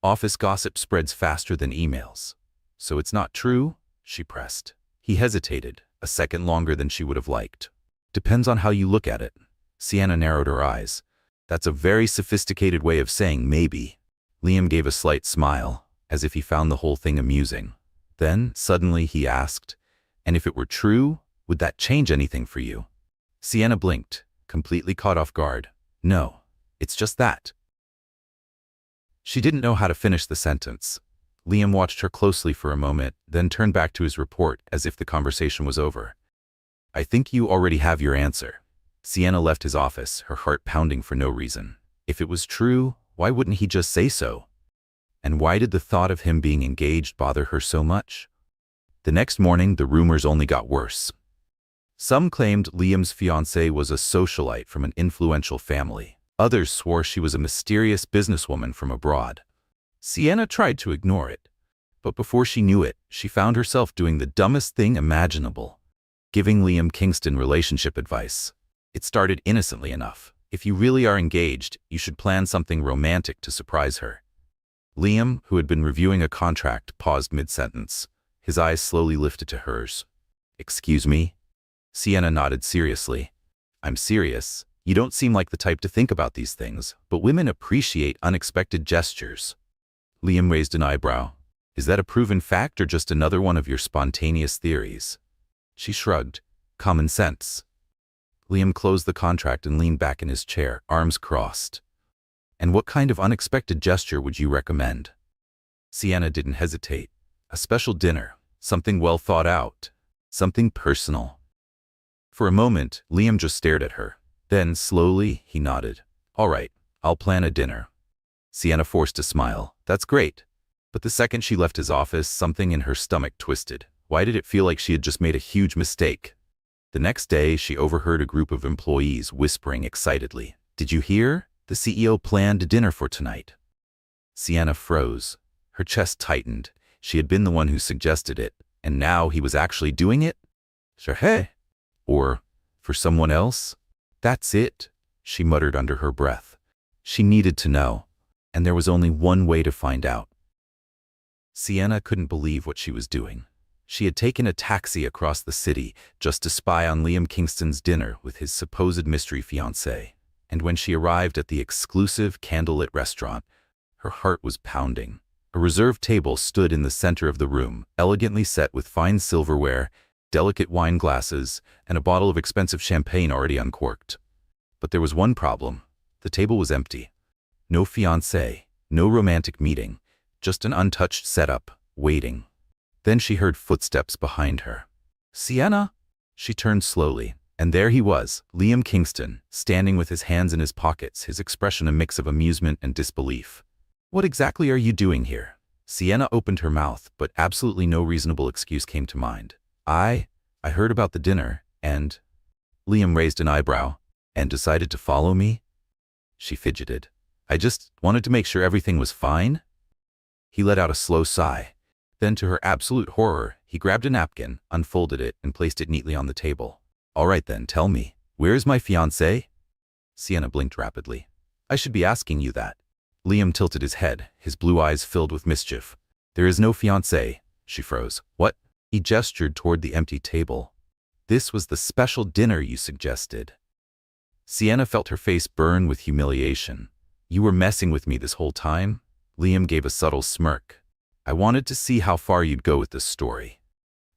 "Office gossip spreads faster than emails." "So it's not true?" she pressed. He hesitated, a second longer than she would have liked. "Depends on how you look at it." Sienna narrowed her eyes. "That's a very sophisticated way of saying maybe." Liam gave a slight smile, as if he found the whole thing amusing. Then, suddenly, he asked, "And if it were true, would that change anything for you?" Sienna blinked, completely caught off guard. "No, it's just that." She didn't know how to finish the sentence. Liam watched her closely for a moment, then turned back to his report as if the conversation was over. "I think you already have your answer." Sienna left his office, her heart pounding for no reason. If it was true, why wouldn't he just say so? And why did the thought of him being engaged bother her so much? The next morning, the rumors only got worse. Some claimed Liam's fiancée was a socialite from an influential family. Others swore she was a mysterious businesswoman from abroad. Sienna tried to ignore it, but before she knew it, she found herself doing the dumbest thing imaginable, giving Liam Kingston relationship advice. It started innocently enough. "If you really are engaged, you should plan something romantic to surprise her." Liam, who had been reviewing a contract, paused mid-sentence. His eyes slowly lifted to hers. "Excuse me?" Sienna nodded seriously. "I'm serious. You don't seem like the type to think about these things, but women appreciate unexpected gestures." Liam raised an eyebrow. "Is that a proven fact or just another one of your spontaneous theories?" She shrugged. "Common sense." Liam closed the contract and leaned back in his chair, arms crossed. "And what kind of unexpected gesture would you recommend?" Sienna didn't hesitate. "A special dinner, something well thought out, something personal." For a moment, Liam just stared at her. Then, slowly, he nodded. "All right, I'll plan a dinner." Sienna forced a smile. "That's great. But the second she left his office, something in her stomach twisted. Why did it feel like she had just made a huge mistake? The next day, she overheard a group of employees whispering excitedly, "Did you hear? The CEO planned a dinner for tonight." Sienna froze. Her chest tightened. She had been the one who suggested it, and now he was actually doing it? Hey. Or for someone else? That's it, she muttered under her breath. She needed to know, and there was only one way to find out. Sienna couldn't believe what she was doing. She had taken a taxi across the city just to spy on Liam Kingston's dinner with his supposed mystery fiancé, and when she arrived at the exclusive candlelit restaurant, her heart was pounding. A reserved table stood in the center of the room, elegantly set with fine silverware, delicate wine glasses, and a bottle of expensive champagne already uncorked. But there was one problem. The table was empty. No fiancé, no romantic meeting, just an untouched setup, waiting. Then she heard footsteps behind her. "Sienna?" She turned slowly, and there he was, Liam Kingston, standing with his hands in his pockets, his expression a mix of amusement and disbelief. "What exactly are you doing here?" Sienna opened her mouth, but absolutely no reasonable excuse came to mind. I heard about the dinner, and..." Liam raised an eyebrow. "And decided to follow me?" She fidgeted. "I just wanted to make sure everything was fine." He let out a slow sigh. Then, to her absolute horror, he grabbed a napkin, unfolded it, and placed it neatly on the table. "All right then, tell me, where is my fiancé?" Sienna blinked rapidly. "I should be asking you that." Liam tilted his head, his blue eyes filled with mischief. "There is no fiancé." She froze. "What?" He gestured toward the empty table. "This was the special dinner you suggested." Sienna felt her face burn with humiliation. "You were messing with me this whole time?" Liam gave a subtle smirk. "I wanted to see how far you'd go with this story."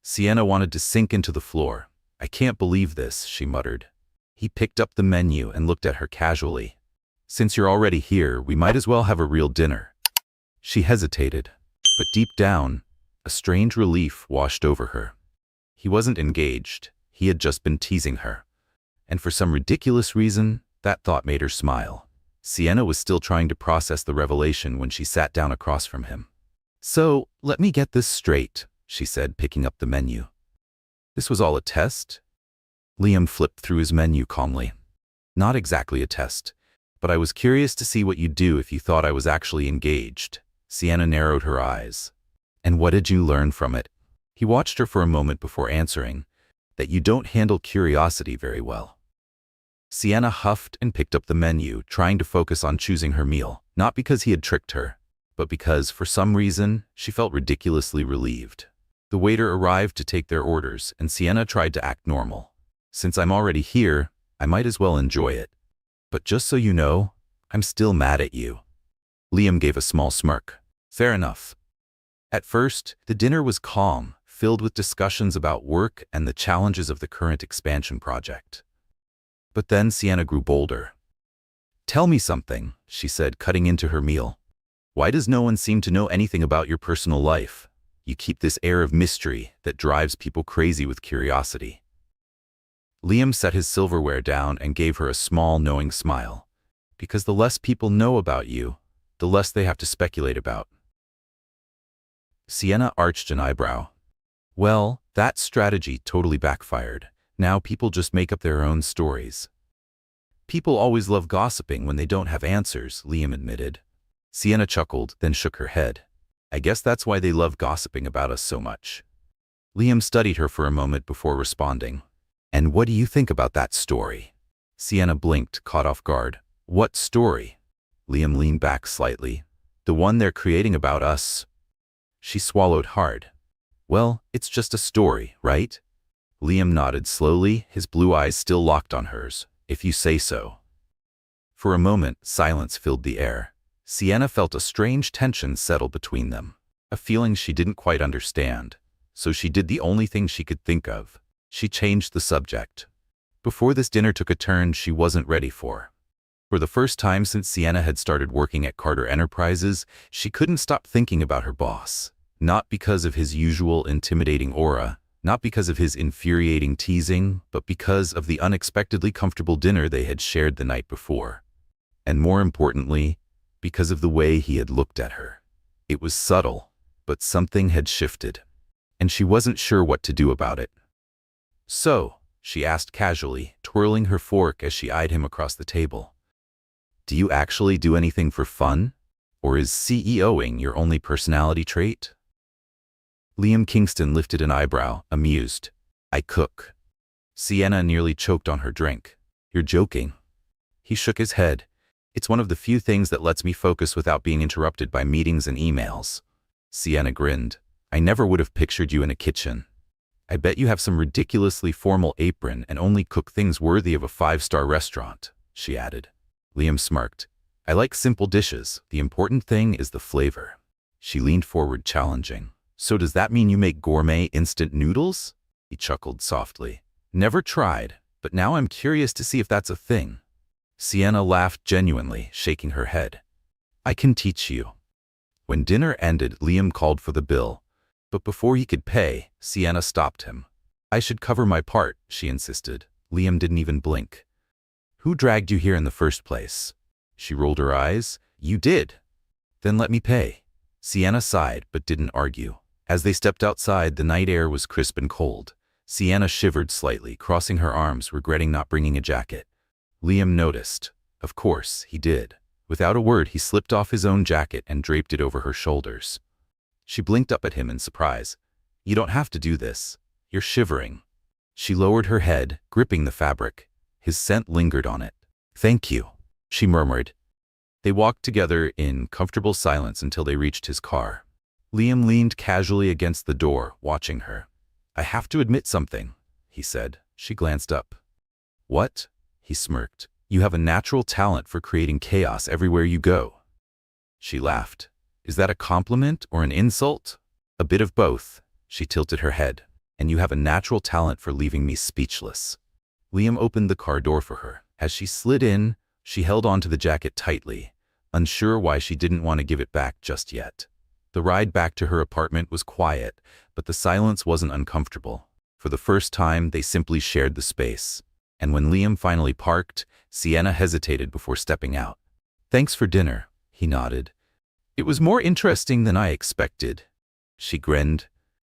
Sienna wanted to sink into the floor. "I can't believe this," she muttered. He picked up the menu and looked at her casually. "Since you're already here, we might as well have a real dinner." She hesitated, but deep down, a strange relief washed over her. He wasn't engaged. He had just been teasing her. And for some ridiculous reason, that thought made her smile. Sienna was still trying to process the revelation when she sat down across from him. "So, let me get this straight," she said, picking up the menu. "This was all a test?" Liam flipped through his menu calmly. "Not exactly a test, but I was curious to see what you'd do if you thought I was actually engaged." Sienna narrowed her eyes. "And what did you learn from it?" He watched her for a moment before answering, "That you don't handle curiosity very well." Sienna huffed and picked up the menu, trying to focus on choosing her meal, not because he had tricked her, but because, for some reason, she felt ridiculously relieved. The waiter arrived to take their orders, and Sienna tried to act normal. "Since I'm already here, I might as well enjoy it. But just so you know, I'm still mad at you." Liam gave a small smirk. "Fair enough." At first, the dinner was calm, filled with discussions about work and the challenges of the current expansion project. But then Sienna grew bolder. "Tell me something," she said, cutting into her meal. "Why does no one seem to know anything about your personal life? You keep this air of mystery that drives people crazy with curiosity." Liam set his silverware down and gave her a small, knowing smile. "Because the less people know about you, the less they have to speculate about." Sienna arched an eyebrow. "Well, that strategy totally backfired. Now people just make up their own stories." "People always love gossiping when they don't have answers," Liam admitted. Sienna chuckled, then shook her head. "I guess that's why they love gossiping about us so much." Liam studied her for a moment before responding. "And what do you think about that story?" Sienna blinked, caught off guard. "What story?" Liam leaned back slightly. "The one they're creating about us." She swallowed hard. "Well, it's just a story, right?" Liam nodded slowly, his blue eyes still locked on hers. "If you say so." For a moment, silence filled the air. Sienna felt a strange tension settle between them, a feeling she didn't quite understand. So she did the only thing she could think of. She changed the subject. Before this dinner took a turn she wasn't ready for. For the first time since Sienna had started working at Carter Enterprises, she couldn't stop thinking about her boss. Not because of his usual intimidating aura, not because of his infuriating teasing, but because of the unexpectedly comfortable dinner they had shared the night before. And more importantly, because of the way he had looked at her. It was subtle, but something had shifted, and she wasn't sure what to do about it. "So," she asked casually, twirling her fork as she eyed him across the table, "do you actually do anything for fun? Or is CEOing your only personality trait?" Liam Kingston lifted an eyebrow, amused. "I cook." Sienna nearly choked on her drink. "You're joking." He shook his head. "It's one of the few things that lets me focus without being interrupted by meetings and emails." Sienna grinned. "I never would have pictured you in a kitchen. I bet you have some ridiculously formal apron and only cook things worthy of a 5-star restaurant," she added. Liam smirked. "I like simple dishes. The important thing is the flavor." She leaned forward, challenging. "So does that mean you make gourmet instant noodles?" He chuckled softly. "Never tried, but now I'm curious to see if that's a thing." Sienna laughed genuinely, shaking her head. "I can teach you." When dinner ended, Liam called for the bill. But before he could pay, Sienna stopped him. "I should cover my part," she insisted. Liam didn't even blink. "Who dragged you here in the first place?" She rolled her eyes. "You did." "Then let me pay." Sienna sighed, but didn't argue. As they stepped outside, the night air was crisp and cold. Sienna shivered slightly, crossing her arms, regretting not bringing a jacket. Liam noticed. Of course, he did. Without a word, he slipped off his own jacket and draped it over her shoulders. She blinked up at him in surprise. "You don't have to do this. You're shivering." She lowered her head, gripping the fabric. His scent lingered on it. "Thank you," she murmured. They walked together in comfortable silence until they reached his car. Liam leaned casually against the door, watching her. "I have to admit something," he said. She glanced up. "What?" He smirked. "You have a natural talent for creating chaos everywhere you go." She laughed. "Is that a compliment or an insult?" "A bit of both." She tilted her head. "And you have a natural talent for leaving me speechless." Liam opened the car door for her. As she slid in, she held onto the jacket tightly, unsure why she didn't want to give it back just yet. The ride back to her apartment was quiet, but the silence wasn't uncomfortable. For the first time, they simply shared the space. And when Liam finally parked, Sienna hesitated before stepping out. "Thanks for dinner," he nodded. "It was more interesting than I expected." She grinned.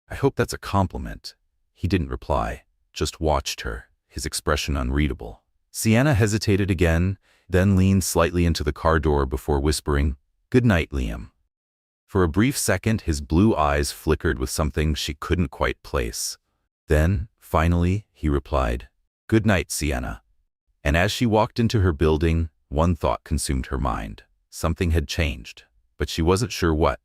"I hope that's a compliment." He didn't reply, just watched her, his expression unreadable. Sienna hesitated again, then leaned slightly into the car door before whispering, "Good night, Liam." For a brief second, his blue eyes flickered with something she couldn't quite place. Then, finally, he replied, "Good night, Sienna." And as she walked into her building, one thought consumed her mind. Something had changed, but she wasn't sure what.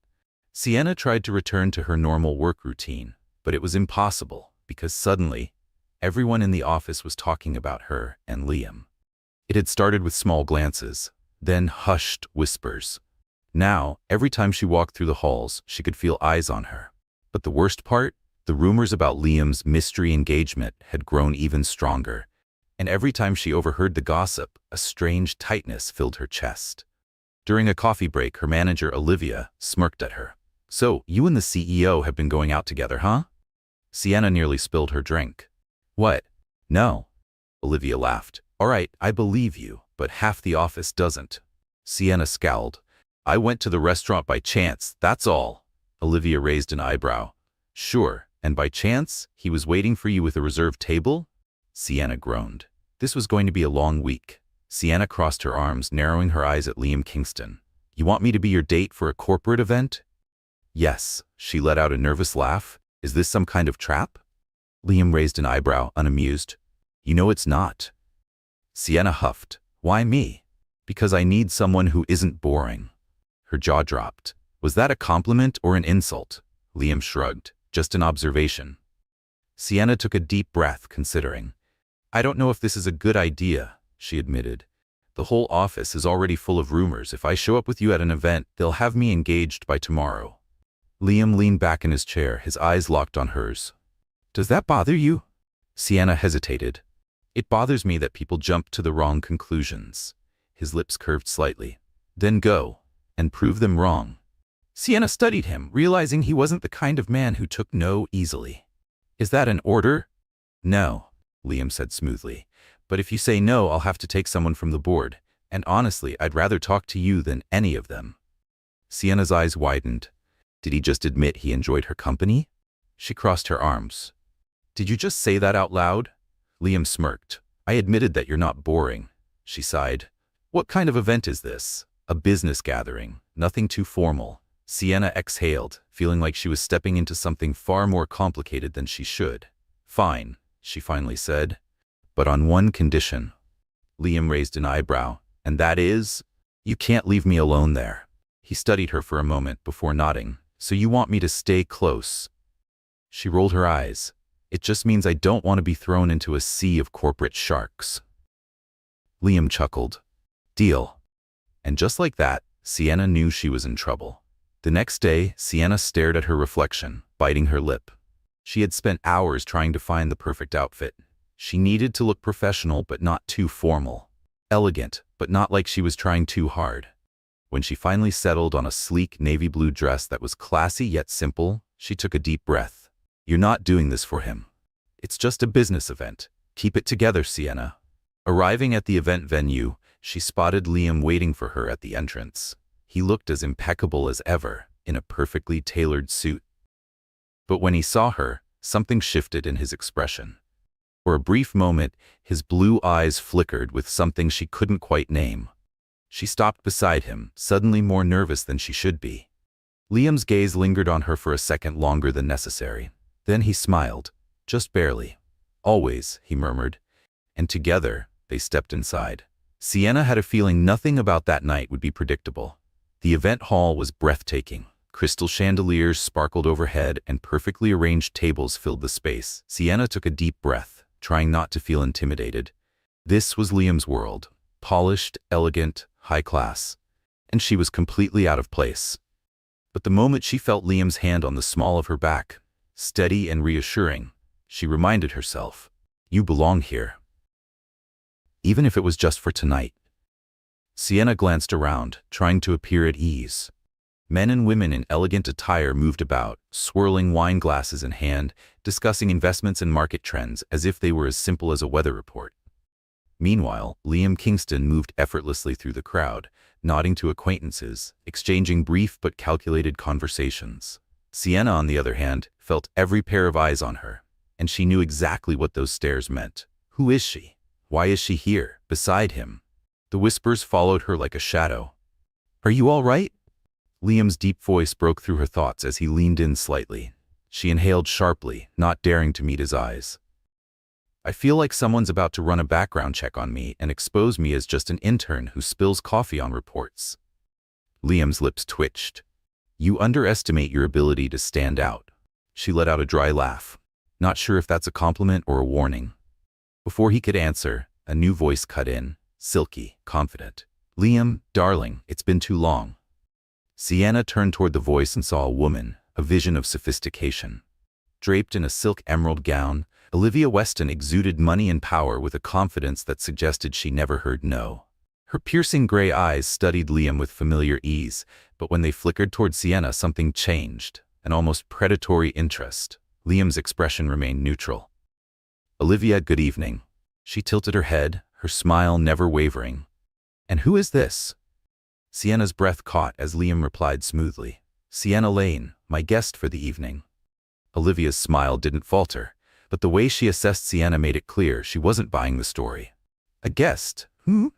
Sienna tried to return to her normal work routine, but it was impossible because suddenly, everyone in the office was talking about her and Liam. It had started with small glances, then hushed whispers. Now, every time she walked through the halls, she could feel eyes on her. But the worst part? The rumors about Liam's mystery engagement had grown even stronger, and every time she overheard the gossip, a strange tightness filled her chest. During a coffee break, her manager, Olivia, smirked at her. "So, you and the CEO have been going out together, huh?" Sienna nearly spilled her drink. "What? No." Olivia laughed. "All right, I believe you, but half the office doesn't." Sienna scowled. "I went to the restaurant by chance, that's all." Olivia raised an eyebrow. "Sure, and by chance, he was waiting for you with a reserved table?" Sienna groaned. This was going to be a long week. Sienna crossed her arms, narrowing her eyes at Liam Kingston. "You want me to be your date for a corporate event?" "Yes." She let out a nervous laugh. "Is this some kind of trap?" Liam raised an eyebrow, unamused. "You know it's not." Sienna huffed. "Why me?" "Because I need someone who isn't boring." Her jaw dropped. Was that a compliment or an insult? Liam shrugged. "Just an observation." Sienna took a deep breath, considering. "I don't know if this is a good idea," she admitted. "The whole office is already full of rumors. If I show up with you at an event, they'll have me engaged by tomorrow." Liam leaned back in his chair, his eyes locked on hers. "Does that bother you?" Sienna hesitated. "It bothers me that people jump to the wrong conclusions." His lips curved slightly. "Then go, and prove them wrong." Sienna studied him, realizing he wasn't the kind of man who took no easily. "Is that an order?" "No," Liam said smoothly. "But if you say no, I'll have to take someone from the board, and honestly, I'd rather talk to you than any of them." Sienna's eyes widened. Did he just admit he enjoyed her company? She crossed her arms. Did you just say that out loud? Liam smirked. I admitted that you're not boring. She sighed. What kind of event is this? A business gathering. Nothing too formal. Sienna exhaled, feeling like she was stepping into something far more complicated than she should. Fine, she finally said. But on one condition. Liam raised an eyebrow. And that is? You can't leave me alone there. He studied her for a moment before nodding. So you want me to stay close? She rolled her eyes. It just means I don't want to be thrown into a sea of corporate sharks. Liam chuckled. Deal. And just like that, Sienna knew she was in trouble. The next day, Sienna stared at her reflection, biting her lip. She had spent hours trying to find the perfect outfit. She needed to look professional but not too formal. Elegant, but not like she was trying too hard. When she finally settled on a sleek navy blue dress that was classy yet simple, she took a deep breath. You're not doing this for him. It's just a business event. Keep it together, Sienna. Arriving at the event venue, she spotted Liam waiting for her at the entrance. He looked as impeccable as ever, in a perfectly tailored suit. But when he saw her, something shifted in his expression. For a brief moment, his blue eyes flickered with something she couldn't quite name. She stopped beside him, suddenly more nervous than she should be. Liam's gaze lingered on her for a second longer than necessary. Then he smiled, just barely. Always, he murmured. And together, they stepped inside. Sienna had a feeling nothing about that night would be predictable. The event hall was breathtaking. Crystal chandeliers sparkled overhead and perfectly arranged tables filled the space. Sienna took a deep breath, trying not to feel intimidated. This was Liam's world. Polished, elegant, high class. And she was completely out of place. But the moment she felt Liam's hand on the small of her back, steady and reassuring, she reminded herself, you belong here. Even if it was just for tonight. Sienna glanced around, trying to appear at ease. Men and women in elegant attire moved about, swirling wine glasses in hand, discussing investments and market trends as if they were as simple as a weather report. Meanwhile, Liam Kingston moved effortlessly through the crowd, nodding to acquaintances, exchanging brief but calculated conversations. Sienna, on the other hand, felt every pair of eyes on her, and she knew exactly what those stares meant. Who is she? Why is she here, beside him? The whispers followed her like a shadow. Are you all right? Liam's deep voice broke through her thoughts as he leaned in slightly. She inhaled sharply, not daring to meet his eyes. I feel like someone's about to run a background check on me and expose me as just an intern who spills coffee on reports. Liam's lips twitched. You underestimate your ability to stand out. She let out a dry laugh. Not sure if that's a compliment or a warning. Before he could answer, a new voice cut in, silky, confident. Liam, darling, it's been too long. Sienna turned toward the voice and saw a woman, a vision of sophistication. Draped in a silk emerald gown, Olivia Weston exuded money and power with a confidence that suggested she never heard no. Her piercing gray eyes studied Liam with familiar ease, but when they flickered toward Sienna, something changed, an almost predatory interest. Liam's expression remained neutral. Olivia, good evening. She tilted her head, her smile never wavering. And who is this? Sienna's breath caught as Liam replied smoothly. Sienna Lane, my guest for the evening. Olivia's smile didn't falter, but the way she assessed Sienna made it clear she wasn't buying the story. A guest? Who?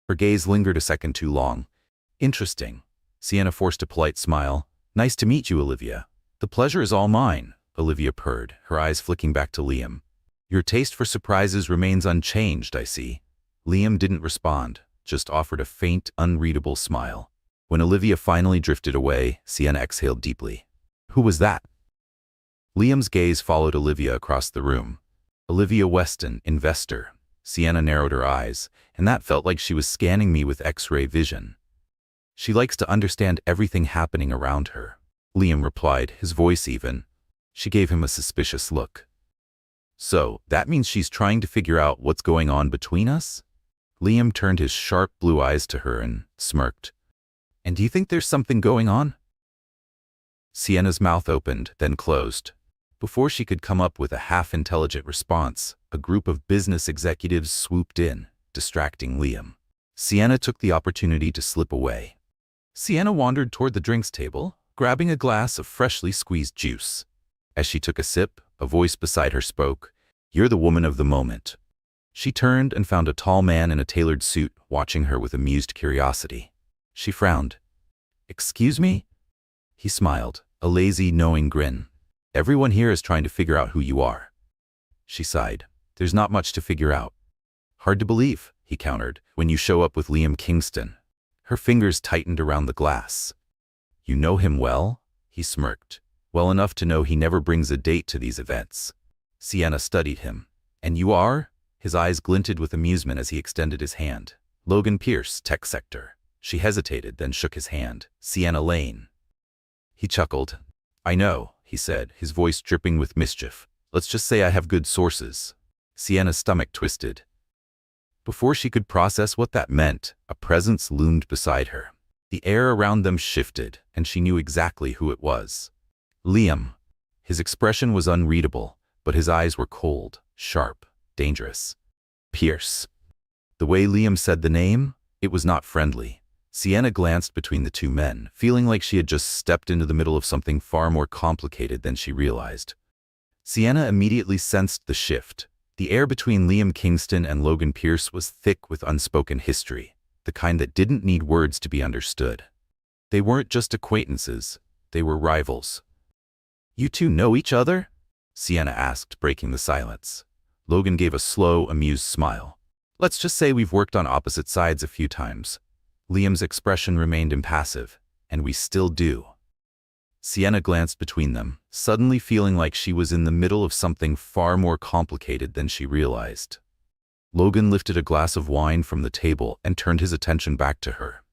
Her gaze lingered a second too long. Interesting. Sienna forced a polite smile. Nice to meet you, Olivia. The pleasure is all mine, Olivia purred, her eyes flicking back to Liam. Your taste for surprises remains unchanged, I see. Liam didn't respond, just offered a faint, unreadable smile. When Olivia finally drifted away, Sienna exhaled deeply. Who was that? Liam's gaze followed Olivia across the room. Olivia Weston, investor. Sienna narrowed her eyes, and that felt like she was scanning me with X-ray vision. She likes to understand everything happening around her. Liam replied, his voice even. She gave him a suspicious look. So, that means she's trying to figure out what's going on between us? Liam turned his sharp blue eyes to her and smirked. And do you think there's something going on? Sienna's mouth opened, then closed. Before she could come up with a half-intelligent response, a group of business executives swooped in, distracting Liam. Sienna took the opportunity to slip away. Sienna wandered toward the drinks table, grabbing a glass of freshly squeezed juice. As she took a sip, a voice beside her spoke, "You're the woman of the moment." She turned and found a tall man in a tailored suit watching her with amused curiosity. She frowned. "Excuse me?" He smiled, a lazy, knowing grin. "Everyone here is trying to figure out who you are." She sighed. "There's not much to figure out." "Hard to believe," he countered, "when you show up with Liam Kingston." Her fingers tightened around the glass. "You know him well?" He smirked. "Well enough to know he never brings a date to these events." Sienna studied him. "And you are?" His eyes glinted with amusement as he extended his hand. "Logan Pierce, tech sector." She hesitated, then shook his hand. "Sienna Lane." He chuckled. "I know," he said, his voice dripping with mischief. "Let's just say I have good sources." Sienna's stomach twisted. Before she could process what that meant, a presence loomed beside her. The air around them shifted, and she knew exactly who it was. Liam. His expression was unreadable, but his eyes were cold, sharp, dangerous. Pierce. The way Liam said the name, it was not friendly. Sienna glanced between the two men, feeling like she had just stepped into the middle of something far more complicated than she realized. Sienna immediately sensed the shift. The air between Liam Kingston and Logan Pierce was thick with unspoken history, the kind that didn't need words to be understood. They weren't just acquaintances, they were rivals. "You two know each other?" Sienna asked, breaking the silence. Logan gave a slow, amused smile. "Let's just say we've worked on opposite sides a few times." Liam's expression remained impassive. "And we still do." Sienna glanced between them, suddenly feeling like she was in the middle of something far more complicated than she realized. Logan lifted a glass of wine from the table and turned his attention back to her.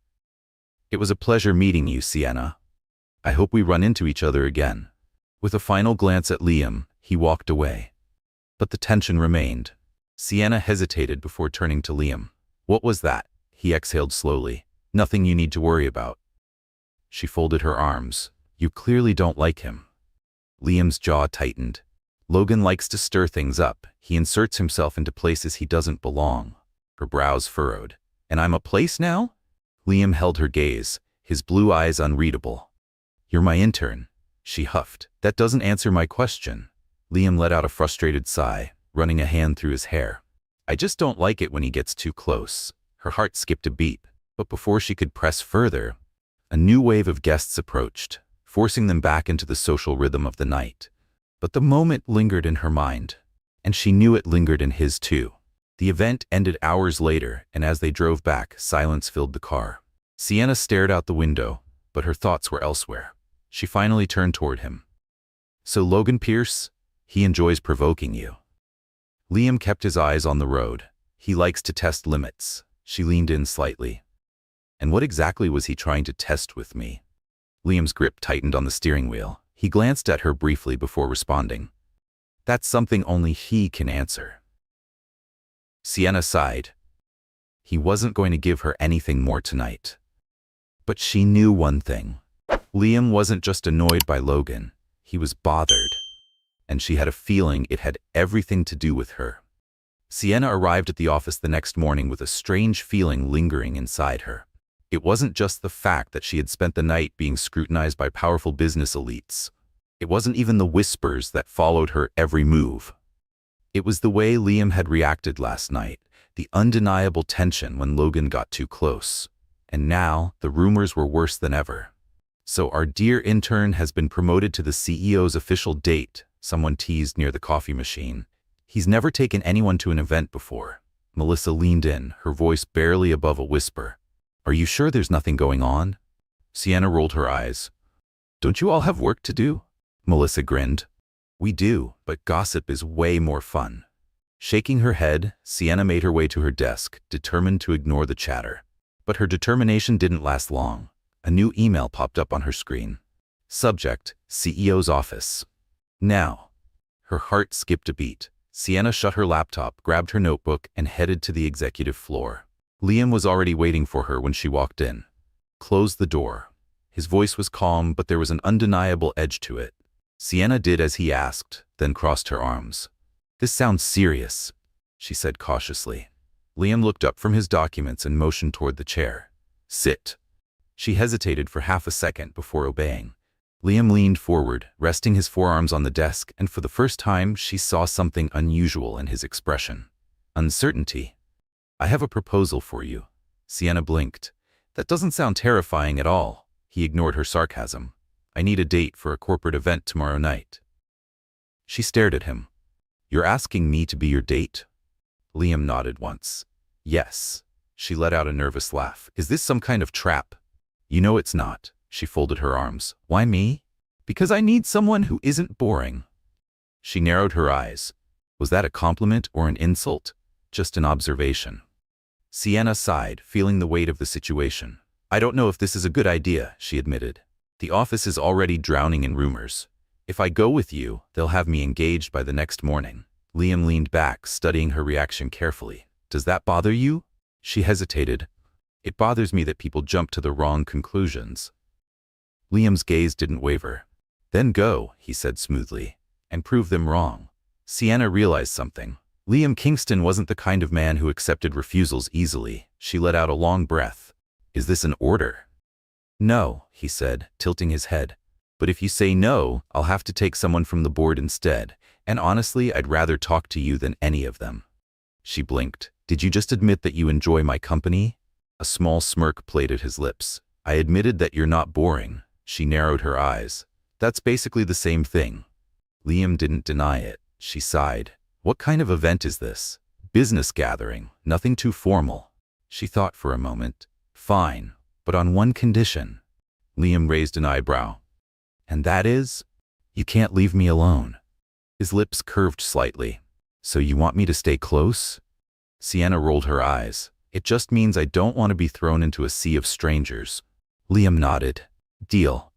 "It was a pleasure meeting you, Sienna. I hope we run into each other again." With a final glance at Liam, he walked away. But the tension remained. Sienna hesitated before turning to Liam. "What was that?" He exhaled slowly. "Nothing you need to worry about." She folded her arms. "You clearly don't like him." Liam's jaw tightened. Logan likes to stir things up. He inserts himself into places he doesn't belong. Her brows furrowed. "And I'm a place now?" Liam held her gaze, his blue eyes unreadable. "You're my intern," she huffed. "That doesn't answer my question." Liam let out a frustrated sigh, running a hand through his hair. "I just don't like it when he gets too close." Her heart skipped a beat, but before she could press further, a new wave of guests approached, forcing them back into the social rhythm of the night. But the moment lingered in her mind, and she knew it lingered in his too. The event ended hours later, and as they drove back, silence filled the car. Sienna stared out the window, but her thoughts were elsewhere. She finally turned toward him. "So Logan Pierce, he enjoys provoking you." Liam kept his eyes on the road. "He likes to test limits." She leaned in slightly. "And what exactly was he trying to test with me?" Liam's grip tightened on the steering wheel. He glanced at her briefly before responding. "That's something only he can answer." Sienna sighed. He wasn't going to give her anything more tonight. But she knew one thing. Liam wasn't just annoyed by Logan. He was bothered. And she had a feeling it had everything to do with her. Sienna arrived at the office the next morning with a strange feeling lingering inside her. It wasn't just the fact that she had spent the night being scrutinized by powerful business elites. It wasn't even the whispers that followed her every move. It was the way Liam had reacted last night, the undeniable tension when Logan got too close. And now, the rumors were worse than ever. "So our dear intern has been promoted to the CEO's official date," someone teased near the coffee machine. "He's never taken anyone to an event before." Melissa leaned in, her voice barely above a whisper. "Are you sure there's nothing going on?" Sienna rolled her eyes. "Don't you all have work to do?" Melissa grinned. "We do, but gossip is way more fun." Shaking her head, Sienna made her way to her desk, determined to ignore the chatter. But her determination didn't last long. A new email popped up on her screen. Subject: CEO's office. Now. Her heart skipped a beat. Sienna shut her laptop, grabbed her notebook, and headed to the executive floor. Liam was already waiting for her when she walked in. "Close the door." His voice was calm, but there was an undeniable edge to it. Sienna did as he asked, then crossed her arms. "This sounds serious," she said cautiously. Liam looked up from his documents and motioned toward the chair. "Sit." She hesitated for half a second before obeying. Liam leaned forward, resting his forearms on the desk, and for the first time she saw something unusual in his expression. Uncertainty. "I have a proposal for you." Sienna blinked. "That doesn't sound terrifying at all." He ignored her sarcasm. "I need a date for a corporate event tomorrow night." She stared at him. "You're asking me to be your date?" Liam nodded once. "Yes." She let out a nervous laugh. "Is this some kind of trap?" "You know it's not." She folded her arms. "Why me?" "Because I need someone who isn't boring." She narrowed her eyes. Was that a compliment or an insult? Just an observation. Sienna sighed, feeling the weight of the situation. "I don't know if this is a good idea," she admitted. "The office is already drowning in rumors. If I go with you, they'll have me engaged by the next morning." Liam leaned back, studying her reaction carefully. "Does that bother you?" She hesitated. "It bothers me that people jump to the wrong conclusions." Liam's gaze didn't waver. "Then go," he said smoothly, "and prove them wrong." Sienna realized something. Liam Kingston wasn't the kind of man who accepted refusals easily. She let out a long breath. "Is this an order?" "No," he said, tilting his head. "But if you say no, I'll have to take someone from the board instead, and honestly, I'd rather talk to you than any of them." She blinked. "Did you just admit that you enjoy my company?" A small smirk played at his lips. "I admitted that you're not boring." She narrowed her eyes. "That's basically the same thing." Liam didn't deny it. She sighed. "What kind of event is this?" "Business gathering, nothing too formal." She thought for a moment. "Fine, but on one condition." Liam raised an eyebrow. "And that is?" "You can't leave me alone." His lips curved slightly. "So you want me to stay close?" Sienna rolled her eyes. "It just means I don't want to be thrown into a sea of strangers." Liam nodded. "Deal."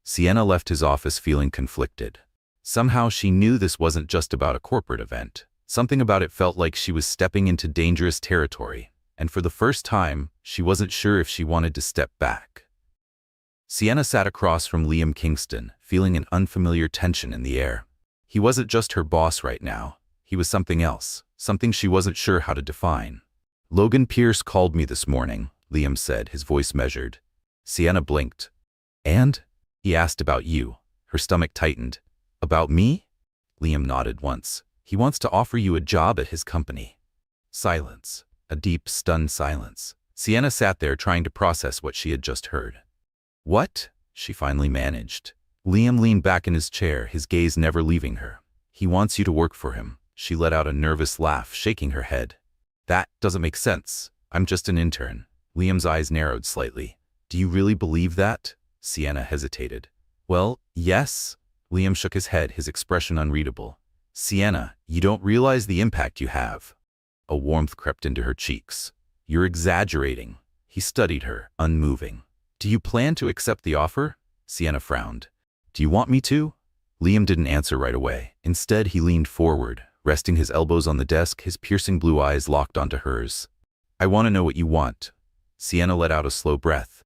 Sienna left his office feeling conflicted. Somehow she knew this wasn't just about a corporate event. Something about it felt like she was stepping into dangerous territory, and for the first time, she wasn't sure if she wanted to step back. Sienna sat across from Liam Kingston, feeling an unfamiliar tension in the air. He wasn't just her boss right now. He was something else, something she wasn't sure how to define. "Logan Pierce called me this morning," Liam said, his voice measured. Sienna blinked. "And?" "He asked about you." Her stomach tightened. "About me?" Liam nodded once. "He wants to offer you a job at his company." Silence. A deep, stunned silence. Sienna sat there trying to process what she had just heard. "What?" she finally managed. Liam leaned back in his chair, his gaze never leaving her. "He wants you to work for him." She let out a nervous laugh, shaking her head. "That doesn't make sense. I'm just an intern." Liam's eyes narrowed slightly. "Do you really believe that?" Sienna hesitated. "Well, yes." Liam shook his head, his expression unreadable. "Sienna, you don't realize the impact you have." A warmth crept into her cheeks. "You're exaggerating." He studied her, unmoving. "Do you plan to accept the offer?" Sienna frowned. "Do you want me to?" Liam didn't answer right away. Instead, he leaned forward, resting his elbows on the desk, his piercing blue eyes locked onto hers. "I want to know what you want." Sienna let out a slow breath.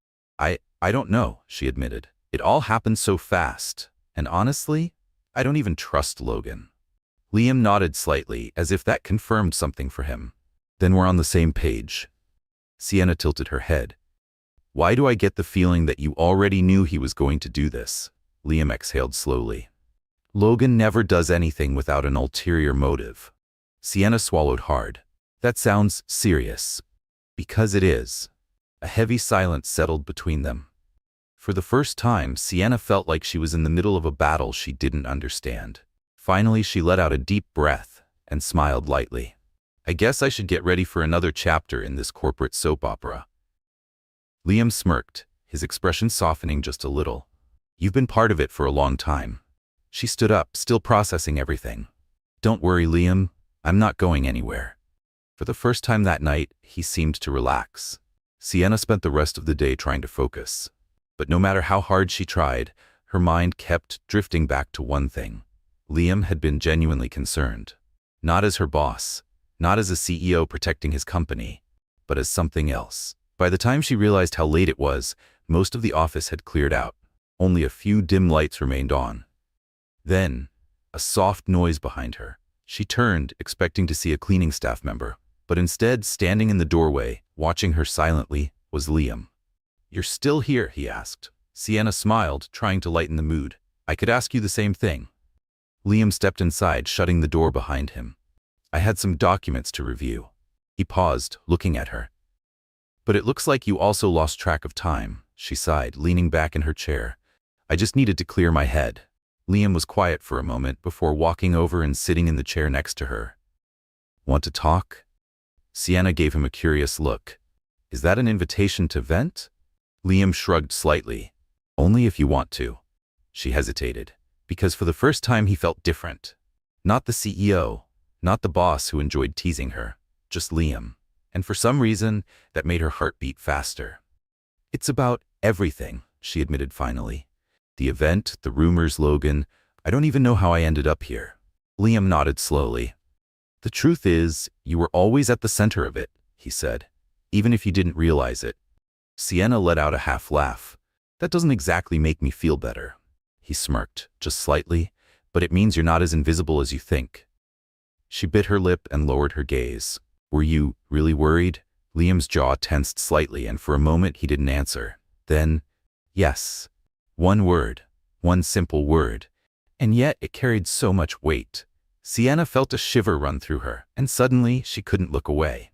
I don't know," she admitted. "It all happened so fast. And honestly, I don't even trust Logan." Liam nodded slightly, as if that confirmed something for him. "Then we're on the same page." Sienna tilted her head. "Why do I get the feeling that you already knew he was going to do this?" Liam exhaled slowly. "Logan never does anything without an ulterior motive." Sienna swallowed hard. "That sounds serious." "Because it is." A heavy silence settled between them. For the first time, Sienna felt like she was in the middle of a battle she didn't understand. Finally, she let out a deep breath and smiled lightly. "I guess I should get ready for another chapter in this corporate soap opera." Liam smirked, his expression softening just a little. "You've been part of it for a long time." She stood up, still processing everything. "Don't worry, Liam. I'm not going anywhere." For the first time that night, he seemed to relax. Sienna spent the rest of the day trying to focus. But no matter how hard she tried, her mind kept drifting back to one thing. Liam had been genuinely concerned. Not as her boss, not as a CEO protecting his company, but as something else. By the time she realized how late it was, most of the office had cleared out. Only a few dim lights remained on. Then, a soft noise behind her. She turned, expecting to see a cleaning staff member, but instead, standing in the doorway, watching her silently, was Liam. "You're still here?" he asked. Sienna smiled, trying to lighten the mood. I could ask you the same thing. Liam stepped inside, shutting the door behind him. I had some documents to review. He paused, looking at her. But it looks like you also lost track of time, she sighed, leaning back in her chair. I just needed to clear my head. Liam was quiet for a moment before walking over and sitting in the chair next to her. Want to talk? Sienna gave him a curious look. Is that an invitation to vent? Liam shrugged slightly. Only if you want to. She hesitated, because for the first time he felt different. Not the CEO, not the boss who enjoyed teasing her, just Liam. And for some reason, that made her heart beat faster. It's about everything, she admitted finally. The event, the rumors, Logan. I don't even know how I ended up here. Liam nodded slowly. The truth is, you were always at the center of it, he said, even if you didn't realize it. Sienna let out a half laugh. That doesn't exactly make me feel better. He smirked, just slightly, but it means you're not as invisible as you think. She bit her lip and lowered her gaze. Were you really worried? Liam's jaw tensed slightly, and for a moment he didn't answer. Then, yes. One word. One simple word. And yet it carried so much weight. Sienna felt a shiver run through her, and suddenly she couldn't look away.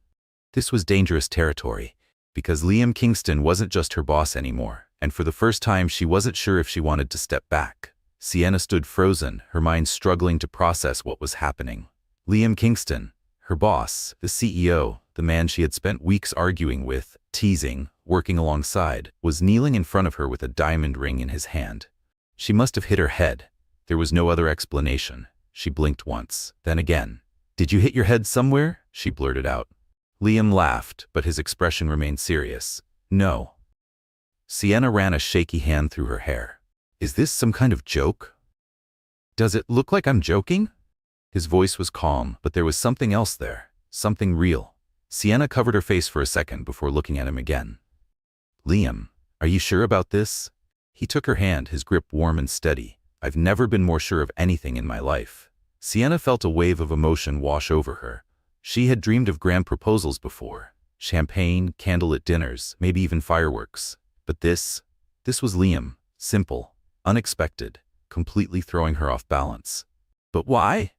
This was dangerous territory, because Liam Kingston wasn't just her boss anymore, and for the first time she wasn't sure if she wanted to step back. Sienna stood frozen, her mind struggling to process what was happening. Liam Kingston, her boss, the CEO, the man she had spent weeks arguing with, teasing, working alongside, was kneeling in front of her with a diamond ring in his hand. She must have hit her head. There was no other explanation. She blinked once, then again. Did you hit your head somewhere? She blurted out. Liam laughed, but his expression remained serious. No. Sienna ran a shaky hand through her hair. Is this some kind of joke? Does it look like I'm joking? His voice was calm, but there was something else there, something real. Sienna covered her face for a second before looking at him again. Liam, are you sure about this? He took her hand, his grip warm and steady. I've never been more sure of anything in my life. Sienna felt a wave of emotion wash over her. She had dreamed of grand proposals before. Champagne, candlelit dinners, maybe even fireworks. But this was Liam. Simple, unexpected, completely throwing her off balance. But why?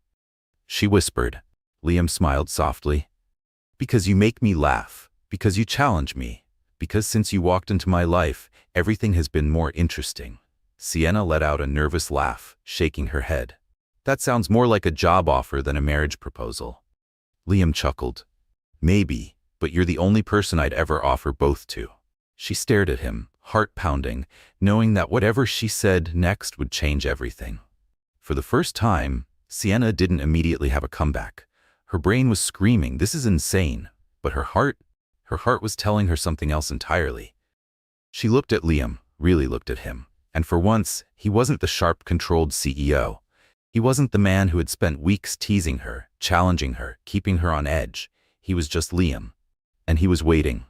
She whispered. Liam smiled softly. Because you make me laugh. Because you challenge me. Because since you walked into my life, everything has been more interesting. Sienna let out a nervous laugh, shaking her head. That sounds more like a job offer than a marriage proposal. Liam chuckled. Maybe, but you're the only person I'd ever offer both to. She stared at him, heart pounding, knowing that whatever she said next would change everything. For the first time, Sienna didn't immediately have a comeback. Her brain was screaming, this is insane, but her heart was telling her something else entirely. She looked at Liam, really looked at him, and for once, he wasn't the sharp, controlled CEO. He wasn't the man who had spent weeks teasing her, challenging her, keeping her on edge. He was just Liam, and he was waiting.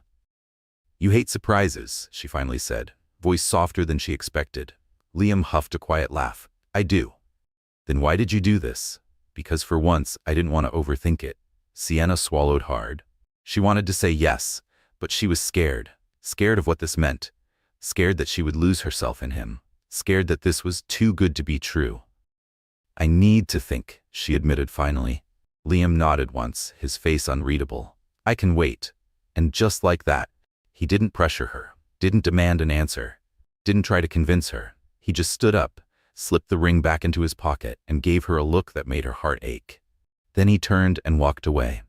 You hate surprises, she finally said, voice softer than she expected. Liam huffed a quiet laugh. I do. Then why did you do this? Because for once, I didn't want to overthink it. Sienna swallowed hard. She wanted to say yes, but she was scared. Scared of what this meant. Scared that she would lose herself in him. Scared that this was too good to be true. I need to think, she admitted finally. Liam nodded once, his face unreadable. I can wait. And just like that, he didn't pressure her, didn't demand an answer, didn't try to convince her. He just stood up, slipped the ring back into his pocket, and gave her a look that made her heart ache. Then he turned and walked away.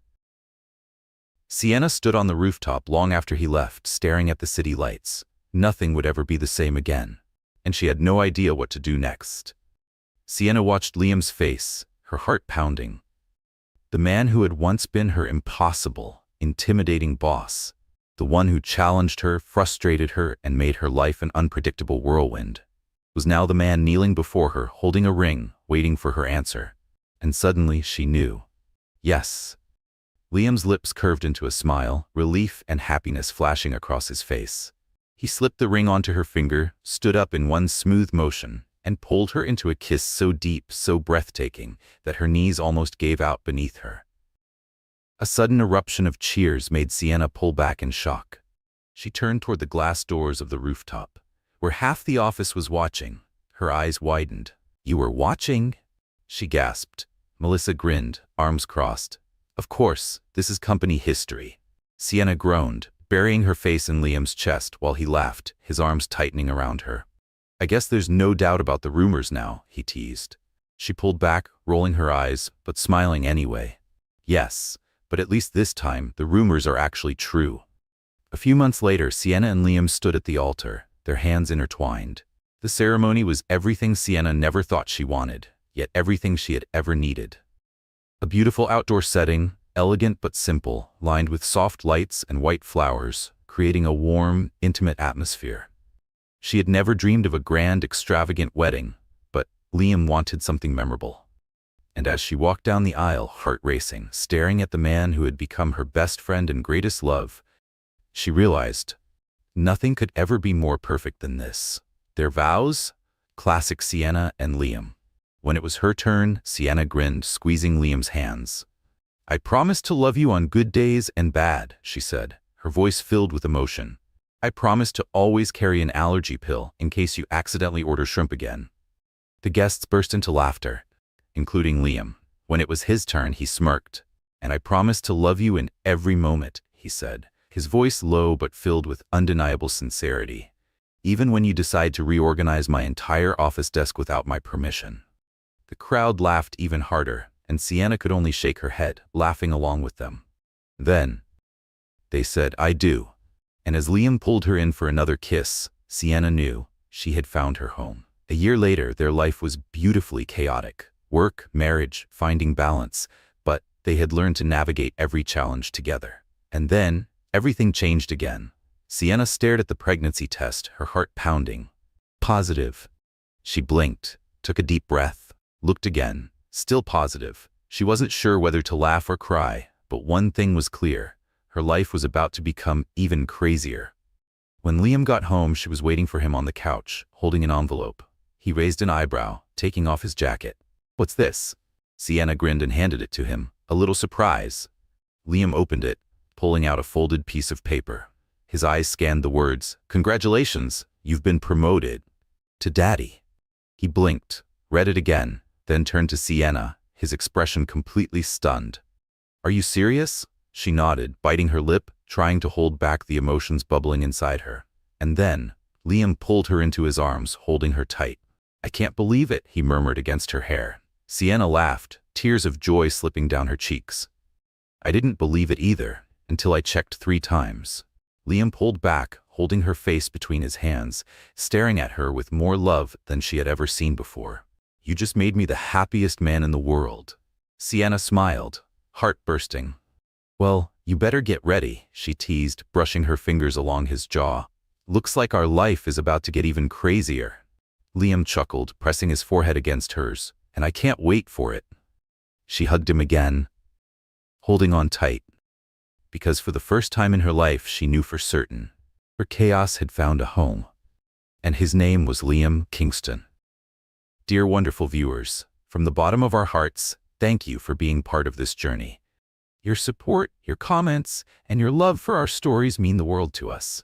Sienna stood on the rooftop long after he left, staring at the city lights. Nothing would ever be the same again, and she had no idea what to do next. Sienna watched Liam's face, her heart pounding. The man who had once been her impossible, intimidating boss, the one who challenged her, frustrated her, and made her life an unpredictable whirlwind, was now the man kneeling before her, holding a ring, waiting for her answer. And suddenly she knew. Yes. Liam's lips curved into a smile, relief and happiness flashing across his face. He slipped the ring onto her finger, stood up in one smooth motion, and pulled her into a kiss so deep, so breathtaking, that her knees almost gave out beneath her. A sudden eruption of cheers made Sienna pull back in shock. She turned toward the glass doors of the rooftop. where half the office was watching. Her eyes widened. "You were watching?" she gasped. Melissa grinned, arms crossed. "Of course, this is company history." Sienna groaned, burying her face in Liam's chest while he laughed, his arms tightening around her. "I guess there's no doubt about the rumors now," he teased. She pulled back, rolling her eyes, but smiling anyway. "Yes, but at least this time, the rumors are actually true." A few months later, Sienna and Liam stood at the altar, their hands intertwined. The ceremony was everything Sienna never thought she wanted, yet everything she had ever needed. A beautiful outdoor setting, elegant but simple, lined with soft lights and white flowers, creating a warm, intimate atmosphere. She had never dreamed of a grand, extravagant wedding, but Liam wanted something memorable. And as she walked down the aisle, heart racing, staring at the man who had become her best friend and greatest love, she realized nothing could ever be more perfect than this. Their vows? Classic Sienna and Liam. When it was her turn, Sienna grinned, squeezing Liam's hands. "I promise to love you on good days and bad," she said, her voice filled with emotion. "I promise to always carry an allergy pill in case you accidentally order shrimp again." The guests burst into laughter, including Liam. When it was his turn, he smirked. "And I promise to love you in every moment," he said, his voice low but filled with undeniable sincerity. "Even when you decide to reorganize my entire office desk without my permission." The crowd laughed even harder, and Sienna could only shake her head, laughing along with them. Then they said, "I do." And as Liam pulled her in for another kiss, Sienna knew she had found her home. A year later, their life was beautifully chaotic. Work, marriage, finding balance, but they had learned to navigate every challenge together. And then, everything changed again. Sienna stared at the pregnancy test, her heart pounding. Positive. She blinked, took a deep breath, looked again, still positive. She wasn't sure whether to laugh or cry, but one thing was clear. Her life was about to become even crazier. When Liam got home, she was waiting for him on the couch, holding an envelope. He raised an eyebrow, taking off his jacket. "What's this?" Sienna grinned and handed it to him, a little surprise. Liam opened it, pulling out a folded piece of paper. His eyes scanned the words, "Congratulations, you've been promoted to Daddy." He blinked, read it again, then turned to Sienna, his expression completely stunned. "Are you serious?" She nodded, biting her lip, trying to hold back the emotions bubbling inside her. And then, Liam pulled her into his arms, holding her tight. "I can't believe it," he murmured against her hair. Sienna laughed, tears of joy slipping down her cheeks. "I didn't believe it either, until I checked 3 times. Liam pulled back, holding her face between his hands, staring at her with more love than she had ever seen before. "You just made me the happiest man in the world." Sienna smiled, heart bursting. "Well, you better get ready," she teased, brushing her fingers along his jaw. "Looks like our life is about to get even crazier." Liam chuckled, pressing his forehead against hers. "And I can't wait for it." She hugged him again, holding on tight, because for the first time in her life she knew for certain her chaos had found a home. And his name was Liam Kingston. Dear wonderful viewers, from the bottom of our hearts, thank you for being part of this journey. Your support, your comments, and your love for our stories mean the world to us.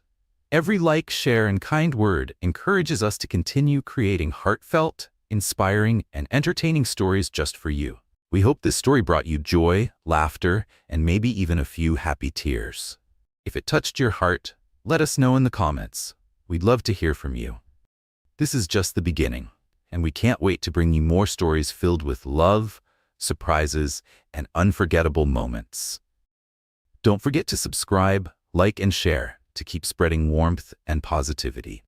Every like, share, and kind word encourages us to continue creating heartfelt, inspiring, and entertaining stories just for you. We hope this story brought you joy, laughter, and maybe even a few happy tears. If it touched your heart, let us know in the comments. We'd love to hear from you. This is just the beginning, and we can't wait to bring you more stories filled with love, surprises, and unforgettable moments. Don't forget to subscribe, like, and share to keep spreading warmth and positivity.